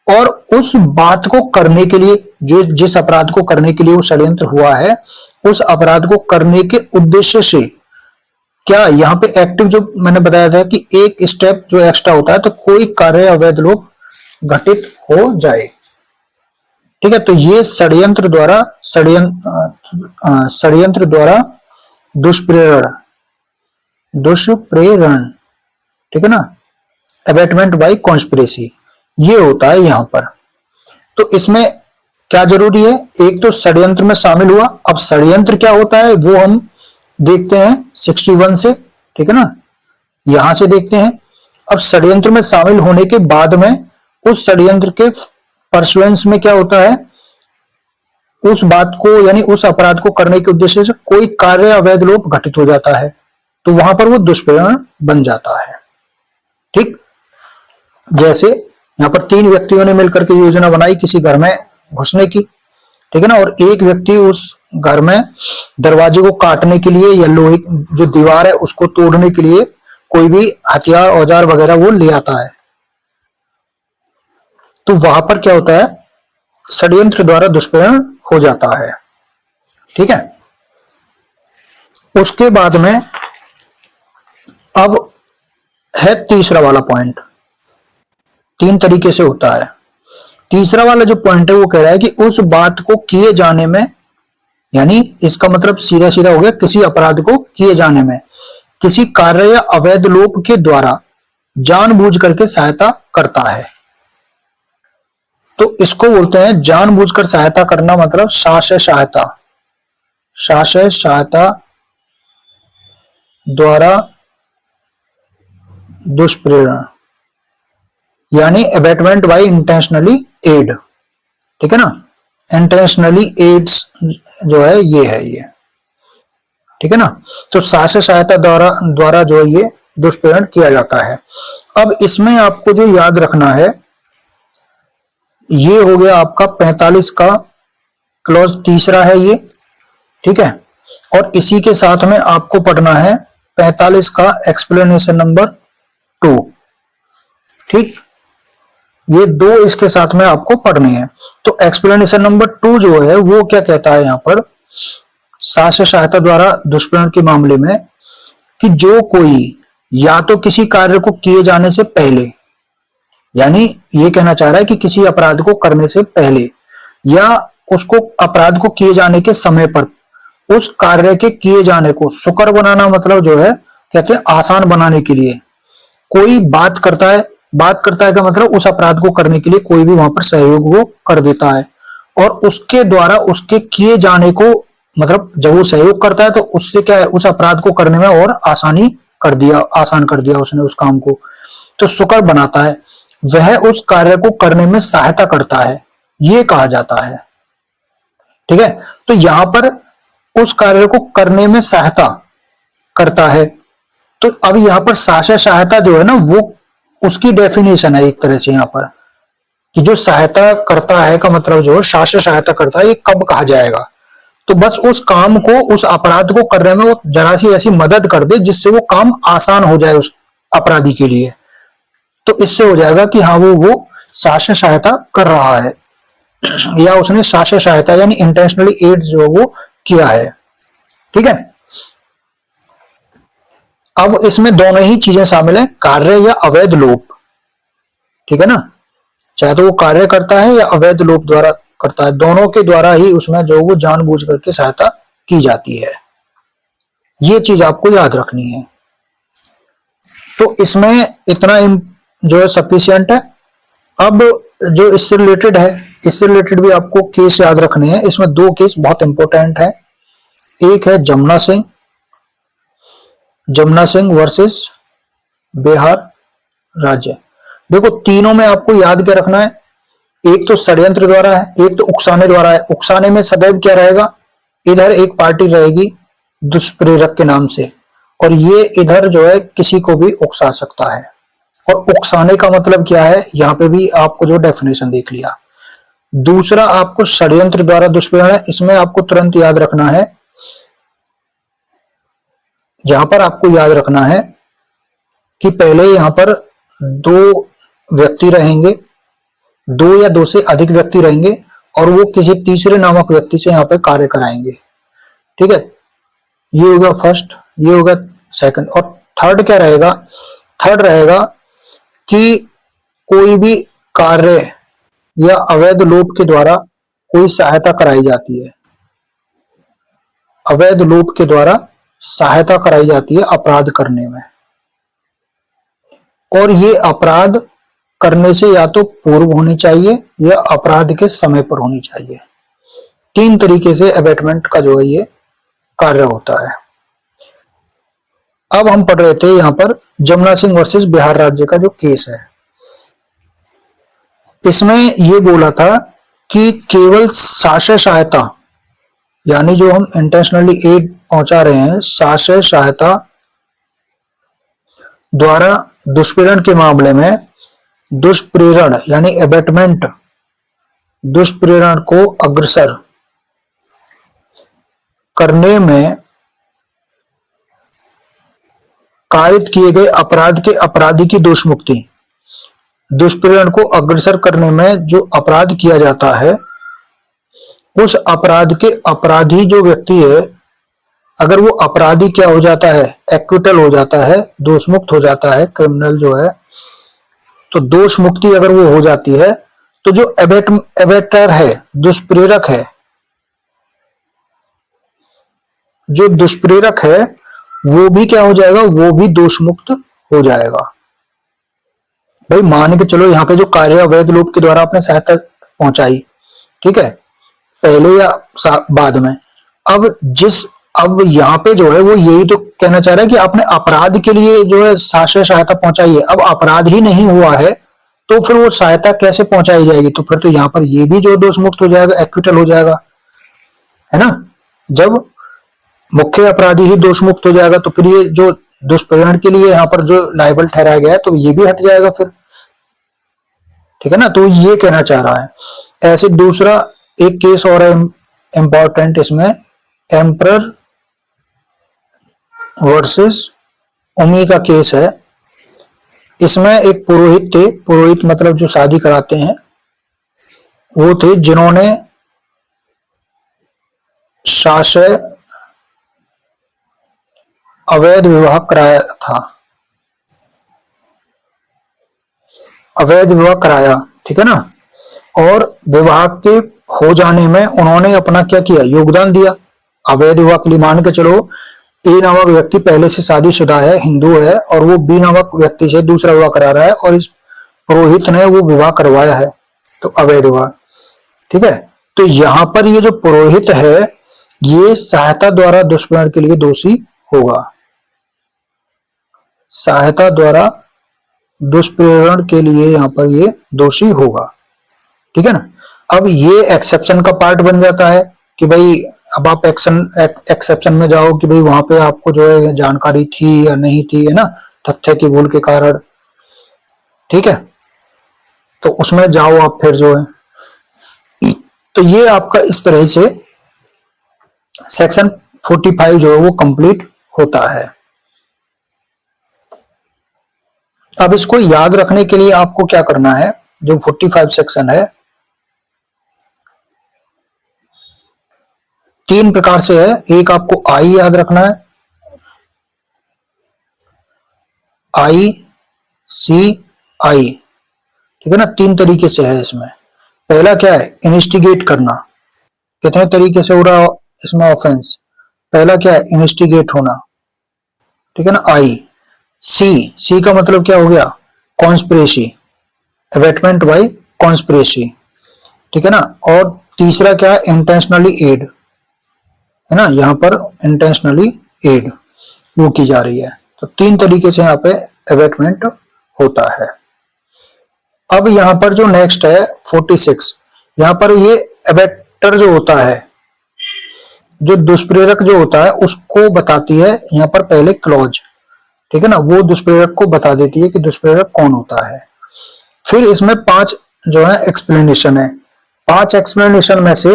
और उस बात को करने के लिए, जो जिस अपराध को करने के लिए वो षड्यंत्र हुआ है, उस अपराध को करने के उद्देश्य से क्या यहाँ पे एक्टिव जो मैंने बताया था कि एक स्टेप जो एक्स्ट्रा होता है, तो कोई कार्य अवैध लोग घटित हो जाए, ठीक है। तो ये षड्यंत्र द्वारा दुष्प्रेरण, दुष्प्रेरण, ठीक है ना, अबेटमेंट बाय कॉन्स्पिरेसी, ये होता है यहां पर। तो इसमें क्या जरूरी है? एक तो षड्यंत्र में शामिल हुआ। अब षड्यंत्र क्या होता है वो हम देखते हैं 61 से, ठीक है ना, यहां से देखते हैं। अब षड्यंत्र में शामिल होने के बाद में उस षड्यंत्र के परसुएंस में क्या होता है? उस बात को यानी उस अपराध को करने के उद्देश्य से कोई कार्य अवैध लोप घटित हो जाता है, तो वहां पर वो दुष्प्रेरण बन जाता है, ठीक। जैसे यहां पर 3 व्यक्तियों ने मिलकर के योजना बनाई किसी घर में घुसने की, ठीक है ना, और एक व्यक्ति उस घर में दरवाजे को काटने के लिए या लोहे जो दीवार है उसको तोड़ने के लिए कोई भी हथियार औजार वगैरह वो ले आता है। तो वहां पर क्या होता है? षड्यंत्र द्वारा दुष्प्रेरण हो जाता है, ठीक है। उसके बाद में अब है तीसरा वाला पॉइंट। 3 तरीके से होता है। तीसरा वाला जो पॉइंट है वो कह रहा है कि उस बात को किए जाने में, यानी इसका मतलब सीधा सीधा हो गया किसी अपराध को किए जाने में किसी कार्य या अवैध लोप के द्वारा जानबूझ करके सहायता करता है। तो इसको बोलते हैं जानबूझकर सहायता करना, मतलब साशय सहायता, साशय सहायता द्वारा दुष्प्रेरण, यानी अबेटमेंट बाय इंटेंशनली एड, ठीक है ना। इंटेंशनली एड्स जो है ये है ये, ठीक है ना। तो साशय सहायता द्वारा जो है ये दुष्प्रेरण किया जाता है। अब इसमें आपको जो याद रखना है, ये हो गया आपका 45 का क्लॉज तीसरा है ये, ठीक है। और इसी के साथ में आपको पढ़ना है 45 का एक्सप्लेनेशन नंबर 2। ठीक, ये दो इसके साथ में आपको पढ़ने हैं। तो एक्सप्लेनेशन नंबर 2 जो है वो क्या कहता है यहाँ पर, शास्त्र सहायता द्वारा दुष्प्रेरण के मामले में, कि जो कोई या तो किसी कार्य को किए जाने से पहले, यानी ये कहना चाह रहा है कि किसी अपराध को करने से पहले या उसको अपराध को किए जाने के समय पर उस कार्य के किए जाने को सुकर बनाना, मतलब जो है कहते हैं आसान बनाने के लिए कोई बात करता है। बात करता है का मतलब उस अपराध को करने के लिए कोई भी वहां पर सहयोग वो कर देता है, और उसके द्वारा उसके किए जाने को, मतलब जब वो सहयोग करता है तो उससे क्या है, उस अपराध को करने में और आसान कर दिया उसने उस काम को, तो सुकर बनाता है, वह उस कार्य को करने में सहायता करता है, ये कहा जाता है। ठीक है, तो यहां पर उस कार्य को करने में सहायता करता है। तो अब यहां पर शास्त्र सहायता जो है ना, वो उसकी डेफिनेशन है एक तरह से यहाँ पर, कि जो सहायता करता है का मतलब जो शास्त्र सहायता करता है, ये कब कहा जाएगा, तो बस उस काम को, उस अपराध को करने में वो जरा सी ऐसी मदद कर दे जिससे वो काम आसान हो जाए उस अपराधी के लिए, तो इससे हो जाएगा कि हाँ वो शास्त्र सहायता कर रहा है, या उसने शास्त्र सहायता यानी इंटेंशनली एड जो वो किया है। ठीक है, अब इसमें दोनों ही चीजें शामिल है, कार्य या अवैध लोप। ठीक है ना, चाहे तो वो कार्य करता है या अवैध लोप द्वारा करता है, दोनों के द्वारा ही उसमें जो वो जानबूझ करके सहायता की जाती है, ये चीज आपको याद रखनी है। तो इसमें इतना जो है सफिशियंट है। अब जो इससे रिलेटेड है, इससे रिलेटेड भी आपको केस याद रखने हैं। इसमें दो केस बहुत इंपॉर्टेंट है, एक है जमुना सिंह वर्सेस बिहार राज्य। देखो तीनों में आपको याद क्या रखना है, एक तो षड्यंत्र द्वारा है, एक तो उकसाने द्वारा है। उकसाने में सदैव क्या रहेगा, इधर एक पार्टी रहेगी दुष्प्रेरक के नाम से, और ये इधर जो है किसी को भी उकसा सकता है। और उकसाने का मतलब क्या है, यहां पे भी आपको जो डेफिनेशन देख लिया। दूसरा आपको षड्यंत्र द्वारा दुष्प्रेरण है, इसमें आपको तुरंत याद रखना है, यहां पर आपको याद रखना है कि पहले यहां पर दो व्यक्ति रहेंगे, दो या दो से अधिक व्यक्ति रहेंगे, और वो किसी तीसरे नामक व्यक्ति से यहां पर कार्य कराएंगे। ठीक है, ये होगा फर्स्ट, ये होगा सेकंड। और थर्ड क्या रहेगा, थर्ड रहेगा कि कोई भी कार्य या अवैध लोप के द्वारा कोई सहायता कराई जाती है, अवैध लोप के द्वारा सहायता कराई जाती है अपराध करने में, और ये अपराध करने से या तो पूर्व होनी चाहिए या अपराध के समय पर होनी चाहिए। तीन तरीके से अबेटमेंट का जो है ये कार्य होता है। अब हम पढ़ रहे थे यहां पर जमुना सिंह वर्सेस बिहार राज्य का जो केस है, इसमें ये बोला था कि केवल शास्त्र सहायता, यानी जो हम इंटेंशनली एड पहुंचा रहे हैं, शास्त्र सहायता द्वारा दुष्प्रेरण के मामले में दुष्प्रेरण यानी एबेटमेंट, दुष्प्रेरण को अग्रसर करने में कारित किए गए अपराध के अपराधी की दोष मुक्ति, दुष्प्रेरण को अग्रसर करने में जो अपराध किया जाता है उस अपराध के अपराधी जो व्यक्ति है, अगर वो अपराधी क्या हो जाता है, एक्विटल हो जाता है, दोष मुक्त हो जाता है, क्रिमिनल जो है, तो दोष मुक्ति अगर वो हो जाती है, तो जो एबेटर है, दुष्प्रेरक है, जो दुष्प्रेरक है वो भी क्या हो जाएगा, वो भी दोष मुक्त हो जाएगा। भाई मान के चलो यहाँ पे जो कार्य अवैध लोप के द्वारा आपने सहायता पहुंचाई, ठीक है, पहले या बाद में, अब यहाँ पे जो है वो यही तो कहना चाह रहा है कि आपने अपराध के लिए जो है शास्त्रीय सहायता पहुंचाई है। अब अपराध ही नहीं हुआ है तो फिर वो सहायता कैसे पहुंचाई जाएगी, तो फिर तो यहाँ पर ये भी जो दोष मुक्त हो जाएगा, एक्विटल हो जाएगा, है ना। जब मुख्य अपराधी ही दोष मुक्त हो जाएगा तो फिर ये जो दुष्प्रेरण के लिए यहाँ पर जो लायबल ठहराया गया है तो ये भी हट जाएगा फिर, ठीक है ना। तो ये कहना चाह रहा है। ऐसे दूसरा एक केस और है इंपॉर्टेंट इसमें, एम्परर वर्सेस उमी का केस है। इसमें एक पुरोहित थे, पुरोहित मतलब जो शादी कराते हैं वो थे, जिन्होंने साशय अवैध विवाह कराया था, अवैध विवाह कराया, ठीक है ना। और विवाह के हो जाने में उन्होंने अपना क्या किया, योगदान दिया। अवैध विवाह के लिए मान के चलो ए नामक व्यक्ति पहले से शादीशुदा है, हिंदू है, और वो बी नामक व्यक्ति से दूसरा विवाह करा रहा है, और इस पुरोहित ने वो विवाह करवाया है, तो अवैध विवाह, ठीक है। तो यहां पर ये जो पुरोहित है ये सहायता द्वारा दुष्प्रेरण के लिए दोषी होगा, सहायता द्वारा दुष्प्रेरण के लिए यहां पर ये दोषी होगा, ठीक है ना। अब ये एक्सेप्शन का पार्ट बन जाता है कि भाई अब आप एक्सेप्शन में जाओ कि भाई वहां पे आपको जो है जानकारी थी या नहीं थी, है ना, तथ्य की भूल के कारण, ठीक है, तो उसमें जाओ आप फिर जो है। तो ये आपका इस तरह से सेक्शन 45 जो है वो कंप्लीट होता है। अब इसको याद रखने के लिए आपको क्या करना है, जो 45 सेक्शन है 3 प्रकार से है। एक आपको आई याद रखना है, आई सी आई, ठीक है ना, 3 तरीके से है इसमें। पहला क्या है, इन्वेस्टिगेट करना। कितने तरीके से हो रहा इसमें ऑफेंस, पहला क्या है, इन्वेस्टिगेट होना, ठीक है ना, आई। सी का मतलब क्या हो गया, कॉन्स्पिरेसी, अबेटमेंट बाय कॉन्स्पिरेसी, ठीक है ना। और तीसरा क्या है, इंटेंशनली एड, है ना, यहां पर इंटेंशनली एड वो की जा रही है। तो 3 तरीके से यहाँ पे अबेटमेंट होता है। अब यहां पर जो नेक्स्ट है 46, यहां पर ये अबेटर जो होता है, जो दुष्प्रेरक जो होता है उसको बताती है यहाँ पर पहले क्लॉज, ठीक है ना, वो दुष्प्रेरक को बता देती है कि दुष्प्रेरक कौन होता है। फिर इसमें 5 जो है एक्सप्लेनेशन है। 5 एक्सप्लेनेशन में से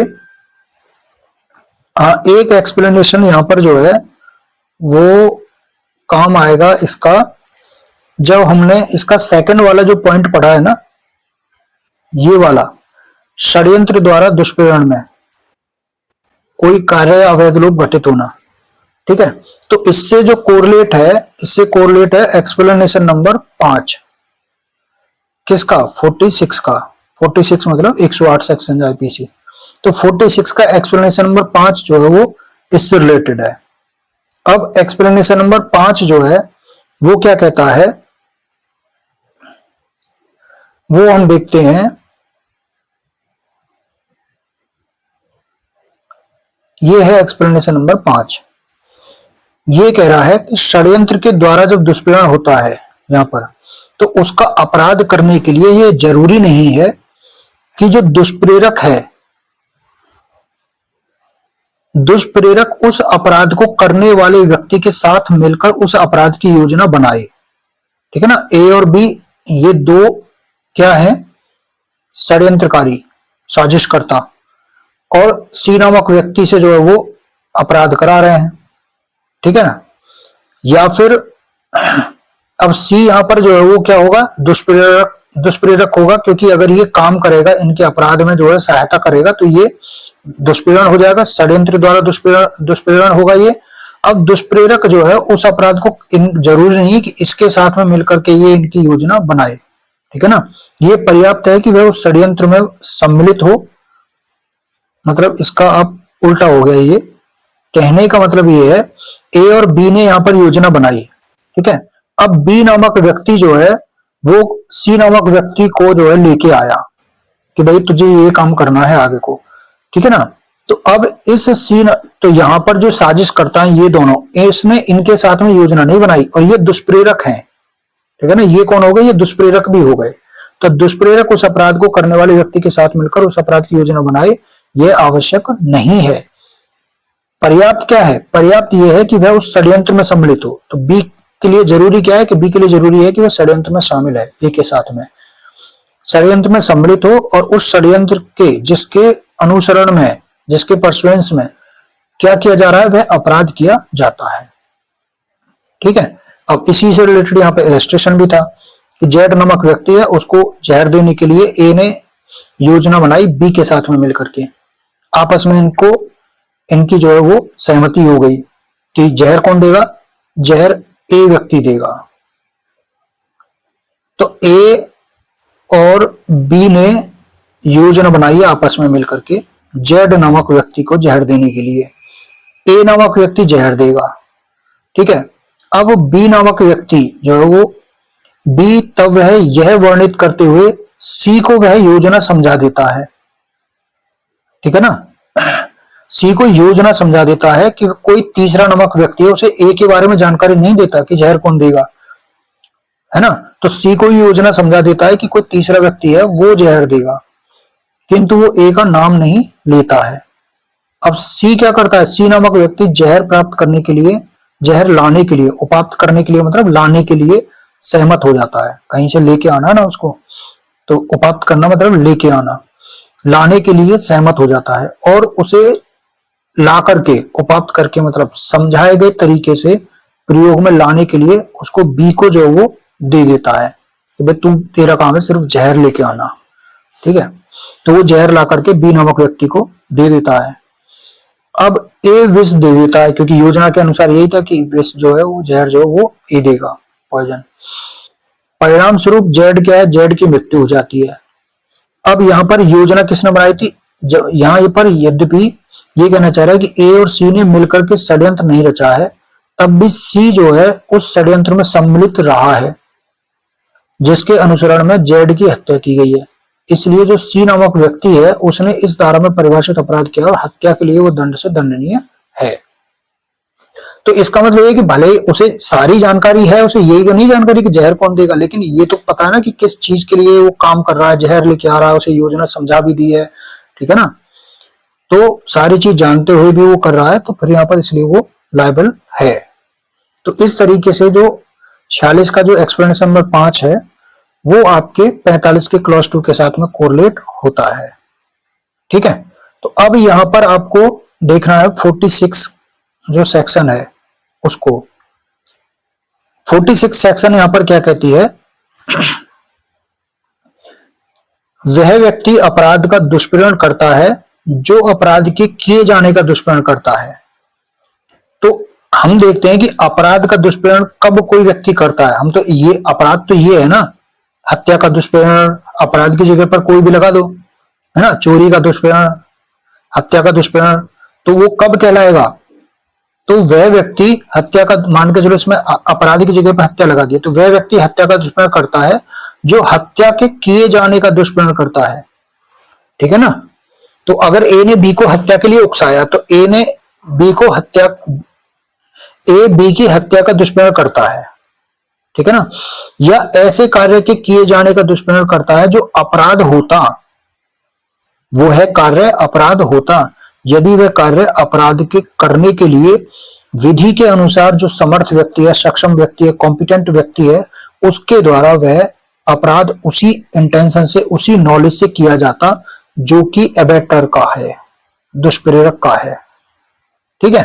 एक एक्सप्लेनेशन यहां पर जो है वो काम आएगा इसका, जब हमने इसका सेकंड वाला जो पॉइंट पढ़ा है ना, ये वाला षड्यंत्र द्वारा दुष्प्रेरण में कोई कार्य या अवैध लोभ घटित होना, ठीक है। तो इससे जो कोरिलेट है, इससे कोरिलेट है एक्सप्लेनेशन नंबर 5, किसका, 46 का। 46 मतलब 108 सेक्शन आईपीसी। तो 46 का एक्सप्लेनेशन नंबर 5 जो है वो इससे रिलेटेड है। अब एक्सप्लेनेशन नंबर 5 जो है वो क्या कहता है, वो हम देखते हैं। ये है एक्सप्लेनेशन नंबर 5। ये कह रहा है कि षड्यंत्र के द्वारा जब दुष्प्रेरण होता है यहां पर, तो उसका अपराध करने के लिए ये जरूरी नहीं है कि जो दुष्प्रेरक है, दुष्प्रेरक उस अपराध को करने वाले व्यक्ति के साथ मिलकर उस अपराध की योजना बनाए, ठीक है ना। ए और बी ये 2 क्या है, षड्यंत्रकारी, साजिशकर्ता, और सी नामक व्यक्ति से जो है वो अपराध करा रहे हैं, ठीक है ना। या फिर अब सी यहां पर जो है वो क्या होगा, दुष्प्रेरक होगा, क्योंकि अगर ये काम करेगा, इनके अपराध में जो है सहायता करेगा, तो ये दुष्प्रेरण हो जाएगा, षड्यंत्र द्वारा दुष्प्रेरण होगा ये। अब दुष्प्रेरक जो है उस अपराध को जरूरी नहीं कि इसके साथ में मिलकर के ये इनकी योजना बनाए, ठीक है ना। ये पर्याप्त है कि वह उस षड्यंत्र में सम्मिलित हो, मतलब इसका अब उल्टा हो गया। ये कहने का मतलब ये है, ए और बी ने यहां पर योजना बनाई, ठीक है। अब बी नामक व्यक्ति जो है वो सी नामक व्यक्ति को जो है लेके आया कि भाई तुझे ये काम करना है आगे को, ठीक है ना। तो अब इस सी, तो यहां पर जो साजिश करता है ये दोनों, इसने इनके साथ में योजना नहीं बनाई, और ये दुष्प्रेरक हैं, ठीक है ना। ये कौन हो गए, ये दुष्प्रेरक भी हो गए। तो दुष्प्रेरक उस अपराध को करने वाले व्यक्ति के साथ मिलकर उस अपराध की योजना बनाए, ये आवश्यक नहीं है। पर्याप्त क्या है, पर्याप्त यह है कि वह उस षड्यंत्र में सम्मिलित हो। तो बी के लिए जरूरी क्या है, कि बी के लिए जरूरी है कि वह षड्यंत्र में शामिल है, ए के साथ में षड्यंत्र में सम्मिलित हो, और उस षड्यंत्र के जिसके अनुसरण में, जिसके परसुएंस में क्या किया जा रहा है, वह अपराध किया जाता है, ठीक है। अब इसी से रिलेटेड यहाँ पे इलस्ट्रेशन भी था कि जेड नामक व्यक्ति है, उसको जहर देने के लिए ए ने योजना बनाई बी के साथ में मिलकर के। आपस में इनकी जो है वो सहमति हो गई कि जहर कौन देगा, जहर ए व्यक्ति देगा। तो ए और बी ने योजना बनाई आपस में मिलकर के जेड नामक व्यक्ति को जहर देने के लिए। ए नामक व्यक्ति जहर देगा, ठीक है। अब बी नामक व्यक्ति जो है वो बी तब वह यह वर्णित करते हुए सी को वह योजना समझा देता है, ठीक है ना। सी को योजना समझा देता है कि कोई तीसरा नामक व्यक्ति है, उसे ए के बारे में जानकारी नहीं देता कि जहर कौन देगा, है ना। तो सी को योजना समझा देता है कि कोई तीसरा व्यक्ति है वो जहर देगा, किंतु वो ए का नाम नहीं लेता है। अब सी क्या करता है, सी नामक व्यक्ति जहर प्राप्त करने के लिए, जहर लाने के लिए, उपाप्त करने के लिए मतलब लाने के लिए सहमत हो जाता है। कहीं से लेके आना ना उसको, तो उपाप्त करना मतलब लेके आना, लाने के लिए सहमत हो जाता है और उसे ला करके, उपाप्त करके मतलब समझाए गए तरीके से प्रयोग में लाने के लिए उसको बी को जो वो दे देता है कि भाई तू, तेरा काम है सिर्फ जहर लेके आना, ठीक है। तो वो जहर ला करके बी नामक व्यक्ति को दे देता है। अब ए विष दे देता है, क्योंकि योजना के अनुसार यही था कि विष जो है वो जहर जो है वो ए देगा, पॉइजन। परिणाम स्वरूप जेड क्या है, जेड की मृत्यु हो जाती है। अब यहाँ पर योजना किसने बनाई थी, यहाँ पर यद्यपि ये कहना चाह रहा है कि ए और सी ने मिलकर के षड्यंत्र नहीं रचा है, तब भी सी जो है उस षड्यंत्र में सम्मिलित रहा है जिसके अनुसरण में जेड की हत्या की गई है। इसलिए जो सी नामक व्यक्ति है उसने इस धारा में परिभाषित अपराध किया और हत्या के लिए वो दंड से दंडनीय है। तो इसका मतलब ये कि भले उसे सारी जानकारी है, उसे यही तो नहीं जानकारी कि जहर कौन देगा, लेकिन ये तो पता है ना कि किस चीज के लिए वो काम कर रहा है, जहर लेके आ रहा है, उसे योजना समझा भी दी है, ठीक है ना। तो सारी चीज जानते हुए भी वो कर रहा है, तो फिर यहाँ पर इसलिए वो लायबल है। तो इस तरीके से जो 46 का जो एक्सप्लेनेशन नंबर 5 है वो आपके 45 के क्लॉज 2 के साथ में कोरिलेट होता है, ठीक है। तो अब यहां पर आपको देखना है 46 जो सेक्शन है उसको। 46 सेक्शन यहां पर क्या कहती है, वह व्यक्ति अपराध का दुष्प्रेरण करता है जो अपराध के किए जाने का दुष्प्रेरण करता है। तो हम देखते हैं कि अपराध का दुष्प्रेरण कब कोई व्यक्ति करता है। हम तो ये अपराध तो ये है ना, हत्या का दुष्प्रेरण अपराध की जगह पर कोई भी लगा दो, है ना, चोरी का दुष्प्रेरण, हत्या का दुष्प्रेरण, तो वो कब कहलाएगा, तो वह व्यक्ति हत्या का, मान के चलो इसमें अपराध की जगह पर हत्या लगा दी, तो वह व्यक्ति हत्या का दुष्प्रेरण करता है जो हत्या के किए जाने का दुष्प्रेरण करता है, ठीक है ना। तो अगर ए ने बी को हत्या के लिए उकसाया तो ए ने बी को हत्या, ए बी की हत्या का दुष्प्रेरण करता है, ठीक है ना। या ऐसे कार्य के किए जाने का दुष्प्रेरण करता है जो अपराध होता, वो है कार्य अपराध होता, यदि वह कार्य अपराध के करने के लिए विधि के अनुसार जो समर्थ व्यक्ति है, सक्षम व्यक्ति है, कॉम्पिटेंट व्यक्ति है, उसके द्वारा वह अपराध उसी इंटेंशन से, उसी नॉलेज से किया जाता जो कि एबेटर का है, दुष्प्रेरक का है, ठीक है।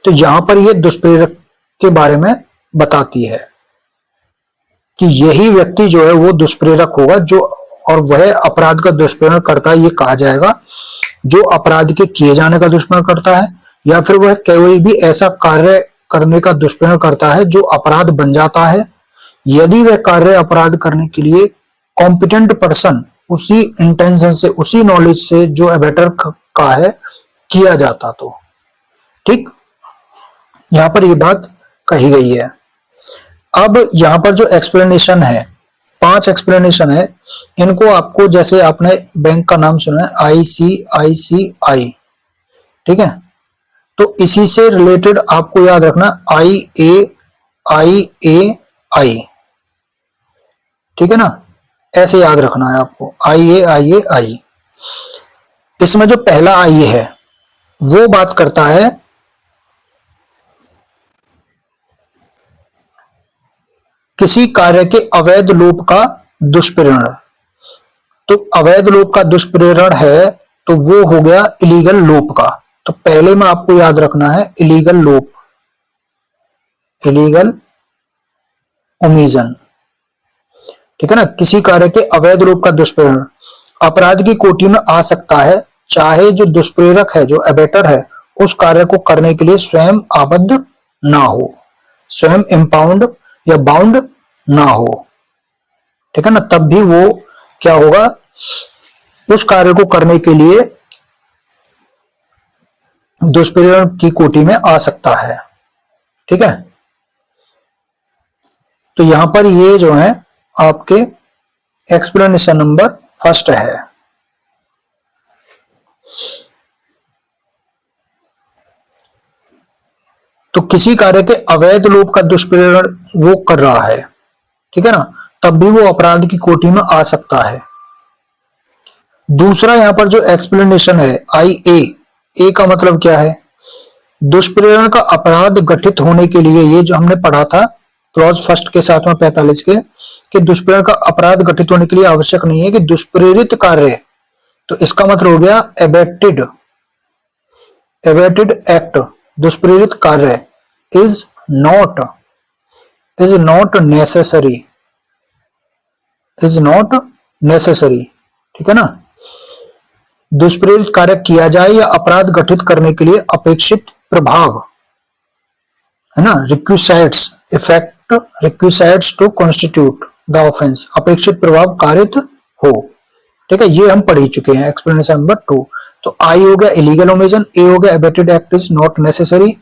तो यहां पर यह दुष्प्रेरक के बारे में बताती है कि यही व्यक्ति जो है वो दुष्प्रेरक होगा, जो, और वह अपराध का दुष्प्रेरण करता है, ये कहा जाएगा जो अपराध के किए जाने का दुष्प्रेरण करता है, या फिर वह कोई भी ऐसा कार्य करने का दुष्प्रेरण करता है जो अपराध बन जाता है, यदि वह कार्य अपराध करने के लिए कॉम्पिटेंट पर्सन उसी इंटेंशन से, उसी नॉलेज से जो एबेटर का है किया जाता, तो ठीक, यहां पर यह बात कही गई है। अब यहां पर जो एक्सप्लेनेशन है, 5 एक्सप्लेनेशन है, इनको आपको, जैसे आपने बैंक का नाम सुना है ICICI, ठीक है, तो इसी से रिलेटेड आपको याद रखना IAIAI, ठीक है ना, ऐसे याद रखना है आपको IAIAI। इसमें जो पहला आई है वो बात करता है किसी कार्य के अवैध लोप का दुष्प्रेरण। तो अवैध लोप का दुष्प्रेरण है तो वो हो गया इलीगल लोप का। तो पहले में आपको याद रखना है इलीगल लोप, इलीगल ओमिशन, ठीक है ना। किसी कार्य के अवैध रूप का दुष्प्रेरण अपराध की कोटि में आ सकता है, चाहे जो दुष्प्रेरक है, जो एबेटर है, उस कार्य को करने के लिए स्वयं आबद्ध ना हो, स्वयं इम्पाउंड या बाउंड ना हो, ठीक है ना। तब भी वो क्या होगा, उस कार्य को करने के लिए दुष्प्रेरण की कोटि में आ सकता है, ठीक है। तो यहां पर ये जो है आपके एक्सप्लेनेशन नंबर फर्स्ट है। तो किसी कार्य के अवैध लोप का दुष्प्रेरण वो कर रहा है, ठीक है ना, तब भी वो अपराध की कोटि में आ सकता है। दूसरा यहां पर जो एक्सप्लेनेशन है आई ए का मतलब क्या है, दुष्प्रेरण का अपराध गठित होने के लिए, ये जो हमने पढ़ा था क्लॉज फर्स्ट के साथ में 45 के, कि दुष्प्रेरण का अपराध गठित होने के लिए आवश्यक नहीं है कि दुष्प्रेरित कार्य, तो इसका मतलब हो गया एबेटेड एक्ट, दुष्प्रेरित कार्य इज नॉट नेसेसरी, ठीक है ना। दुष्प्रेरित कार्य किया जाए या अपराध गठित करने के लिए अपेक्षित प्रभाव, है ना, requisites effect requisites to constitute the offence, अपेक्षित प्रभाव कारित हो, ठीक है। ये हम पढ़ ही चुके हैं एक्सप्लेनेशन नंबर 2। तो आई हो गया इलीगल ओमिशन, ए हो गया abetted act is not necessary,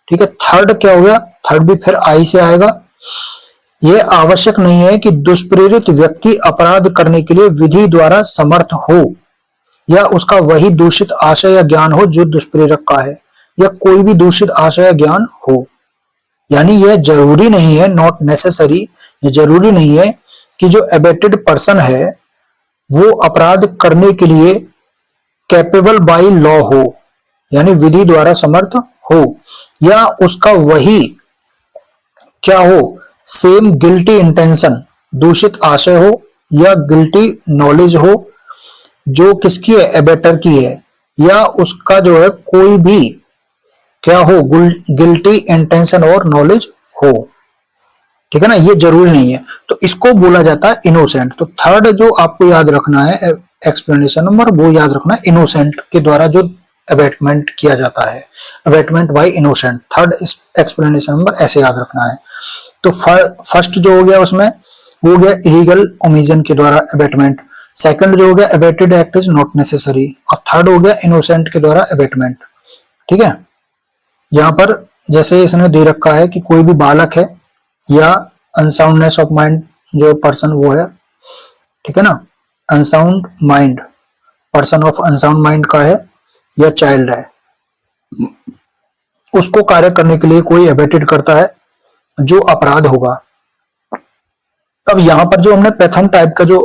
ठीक है। थर्ड क्या हो गया, थर्ड भी फिर आई से आएगा, ये आवश्यक नहीं है कि दुष्प्रेरित व्यक्ति अपराध करने के लिए विधि द्वारा समर्थ हो या उसका वही दूषित आशय या ज्ञान हो जो दुष्प्रेरक का है, या कोई भी दूषित आशय या ज्ञान हो। यानी यह जरूरी नहीं है, नॉट नेसेसरी, ये जरूरी नहीं है कि जो एबेटेड पर्सन है वो अपराध करने के लिए कैपेबल बाय लॉ हो, यानी विधि द्वारा समर्थ हो, या उसका वही क्या हो, सेम गिल्टी इंटेंशन, दूषित आशय हो या गिल्टी नॉलेज हो जो किसकी है, एबेटर की है, या उसका जो है कोई भी क्या हो, गिल्टी इंटेंशन और नॉलेज हो, ठीक है ना। ये जरूरी नहीं है, तो इसको बोला जाता है इनोसेंट। तो थर्ड जो आपको याद रखना है एक्सप्लेनेशन नंबर, वो याद रखना है इनोसेंट के द्वारा जो अबेटमेंट किया जाता है, abetment by innocent, third explanation number ऐसे याद रखना है। तो फर्स्ट जो हो गया उसमें वो हो गया इलीगल ओमिशन के द्वारा अबेटमेंट, सेकंड जो हो गया abetted act is not necessary, और थर्ड हो गया इनोसेंट के द्वारा अबेटमेंट, ठीक है। यहां पर जैसे इसने दे रखा है कि कोई भी बालक है या अनसाउंडनेस ऑफ माइंड जो पर्सन वो है, ठीक है ना, unsound mind, person of unsound mind का है या चाइल्ड है, उसको कार्य करने के लिए कोई एबेटेड करता है जो अपराध होगा। अब यहां पर जो हमने प्रथम टाइप का जो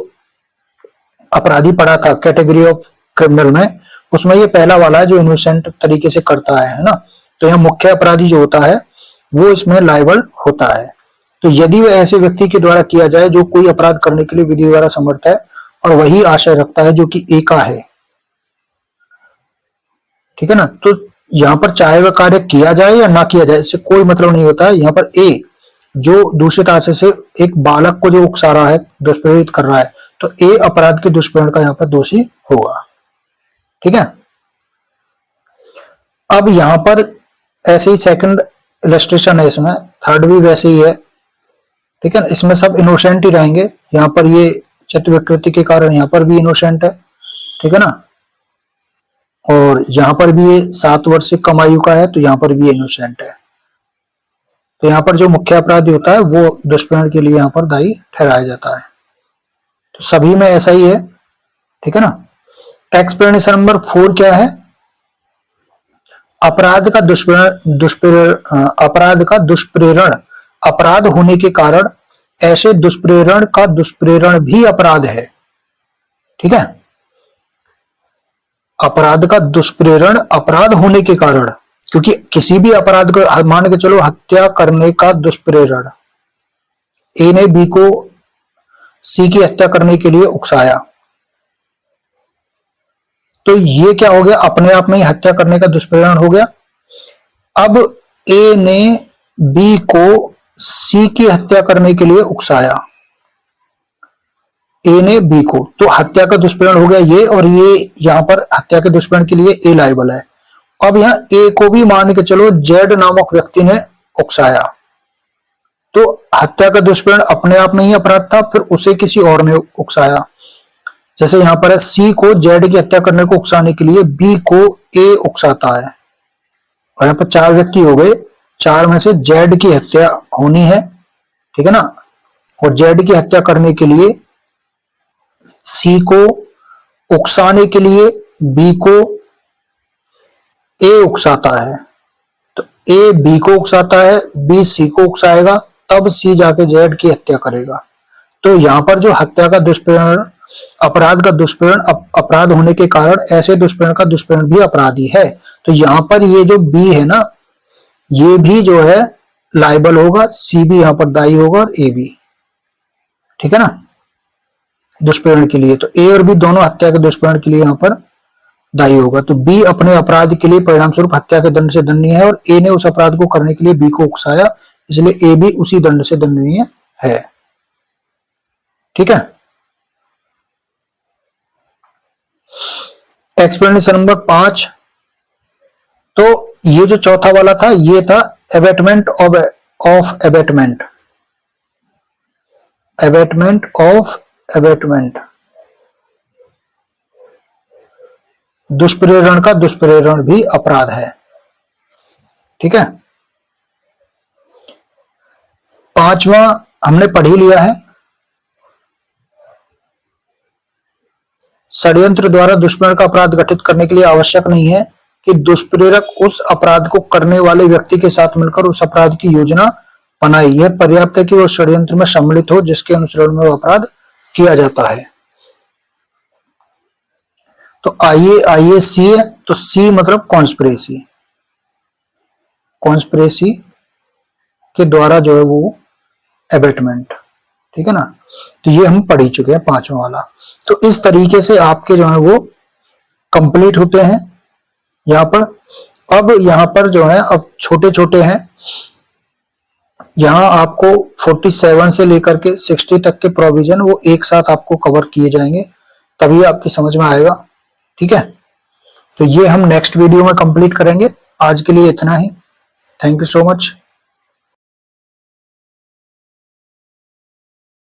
अपराधी पढ़ा था कैटेगरी ऑफ क्रिमिनल में, उसमें ये पहला वाला है जो इनोसेंट तरीके से करता है ना। तो यहाँ मुख्य अपराधी जो होता है वो इसमें लायबल होता है। तो यदि वह ऐसे व्यक्ति के द्वारा किया जाए जो कोई अपराध करने के लिए विधि द्वारा समर्थ है और वही आशय रखता है जो कि ए का है, ठीक है ना। तो यहाँ पर चाहे वह कार्य किया जाए या ना किया जाए, इससे कोई मतलब नहीं होता है। यहाँ पर ए जो दूषित आशय से एक बालक को जो उकसा रहा है, दुष्प्रेरित कर रहा है, तो ए अपराध के दुष्प्रेरण का यहाँ पर दोषी होगा, ठीक है। अब यहां पर ऐसे ही सेकंड इलस्ट्रेशन है, इसमें थर्ड भी वैसे ही है, ठीक है। इसमें सब इनोसेंट ही रहेंगे। यहाँ पर ये चित्त विकृति के कारण यहाँ पर भी इनोसेंट है, ठीक है ना। और यहाँ पर भी ये 7 वर्ष से कम आयु का है, तो यहाँ पर भी इनोसेंट है। तो यहाँ पर जो मुख्य अपराधी होता है वो दुष्प्रेरण के लिए यहाँ पर दायी ठहराया जाता है। तो सभी में ऐसा ही है, ठीक है ना। एक्सप्लेनेशन नंबर 4 क्या है, अपराध का दुष्प्रेरण अपराध होने के कारण ऐसे दुष्प्रेरण का दुष्प्रेरण भी अपराध है, ठीक है। अपराध का दुष्प्रेरण अपराध होने के कारण, क्योंकि किसी भी अपराध को मान के चलो हत्या करने का दुष्प्रेरण, ए ने बी को सी की हत्या करने के लिए उकसाया, तो ये क्या हो गया, अपने आप में ही हत्या करने का दुष्प्रेरण हो गया। अब ए ने बी को सी की हत्या करने के लिए उकसाया ए ने बी को, तो हत्या का दुष्प्रेरण हो गया ये, और ये यहां पर हत्या के दुष्प्रेरण के लिए ए लायबल है। अब यहां ए को भी मान के चलो जेड नामक व्यक्ति ने उकसाया, तो हत्या का दुष्प्रेरण अपने आप में ही अपराध था, फिर उसे किसी और ने उकसाया। जैसे यहां पर है सी को जेड की हत्या करने को उकसाने के लिए बी को ए उकसाता है, और यहां पर 4 व्यक्ति हो गए, 4 में से जेड की हत्या होनी है, ठीक है ना, और जेड की हत्या करने के लिए सी को उकसाने के लिए बी को ए उकसाता है, तो ए बी को उकसाता है, बी सी को उकसाएगा, तब सी जाके जेड की हत्या करेगा। तो यहां पर जो हत्या का दुष्प्रेरण, अपराध का दुष्प्रेरण अपराध होने के कारण ऐसे दुष्प्रेरण का दुष्प्रेरण भी अपराधी है। तो यहां पर ये जो बी है ना, ये भी जो है लायबल होगा, सी भी यहां पर दायी होगा और ए भी, ठीक है ना, दुष्प्रेरण के लिए। तो ए और बी दोनों हत्या के दुष्प्रेरण के लिए यहां पर दायी होगा। तो बी अपने अपराध के लिए परिणाम स्वरूप हत्या के दंड से दंडनीय है, और ए ने उस अपराध को करने के लिए बी को उकसाया, इसलिए ए भी उसी दंड से दंडनीय है, ठीक है। एक्सप्लेनेशन नंबर 5, तो ये जो चौथा वाला था ये था abetment of abetment, abetment of abetment, दुष्प्रेरण का दुष्प्रेरण भी अपराध है, ठीक है। 5वां हमने पढ़ ही लिया है, षड्यंत्र द्वारा दुष्प्रेरण का अपराध गठित करने के लिए आवश्यक नहीं है कि दुष्प्रेरक उस अपराध को करने वाले व्यक्ति के साथ मिलकर उस अपराध की योजना बनाए, यह पर्याप्त है कि वह षड्यंत्र में सम्मिलित हो जिसके अनुसरण में वह अपराध किया जाता है। तो आइए सी है, तो सी मतलब कॉन्स्पिरेसी, कॉन्स्पिरेसी के द्वारा जो है वो एबेटमेंट, ठीक है ना। तो ये हम पढ़ ही चुके हैं 5वां वाला। तो इस तरीके से आपके जो है वो कंप्लीट होते हैं यहां पर। अब यहां पर जो है अब छोटे छोटे हैं, यहां आपको 47 से लेकर के 60 तक के प्रोविजन वो एक साथ आपको कवर किए जाएंगे, तभी आपकी समझ में आएगा, ठीक है। तो ये हम नेक्स्ट वीडियो में कंप्लीट करेंगे। आज के लिए इतना ही। Thank you so much.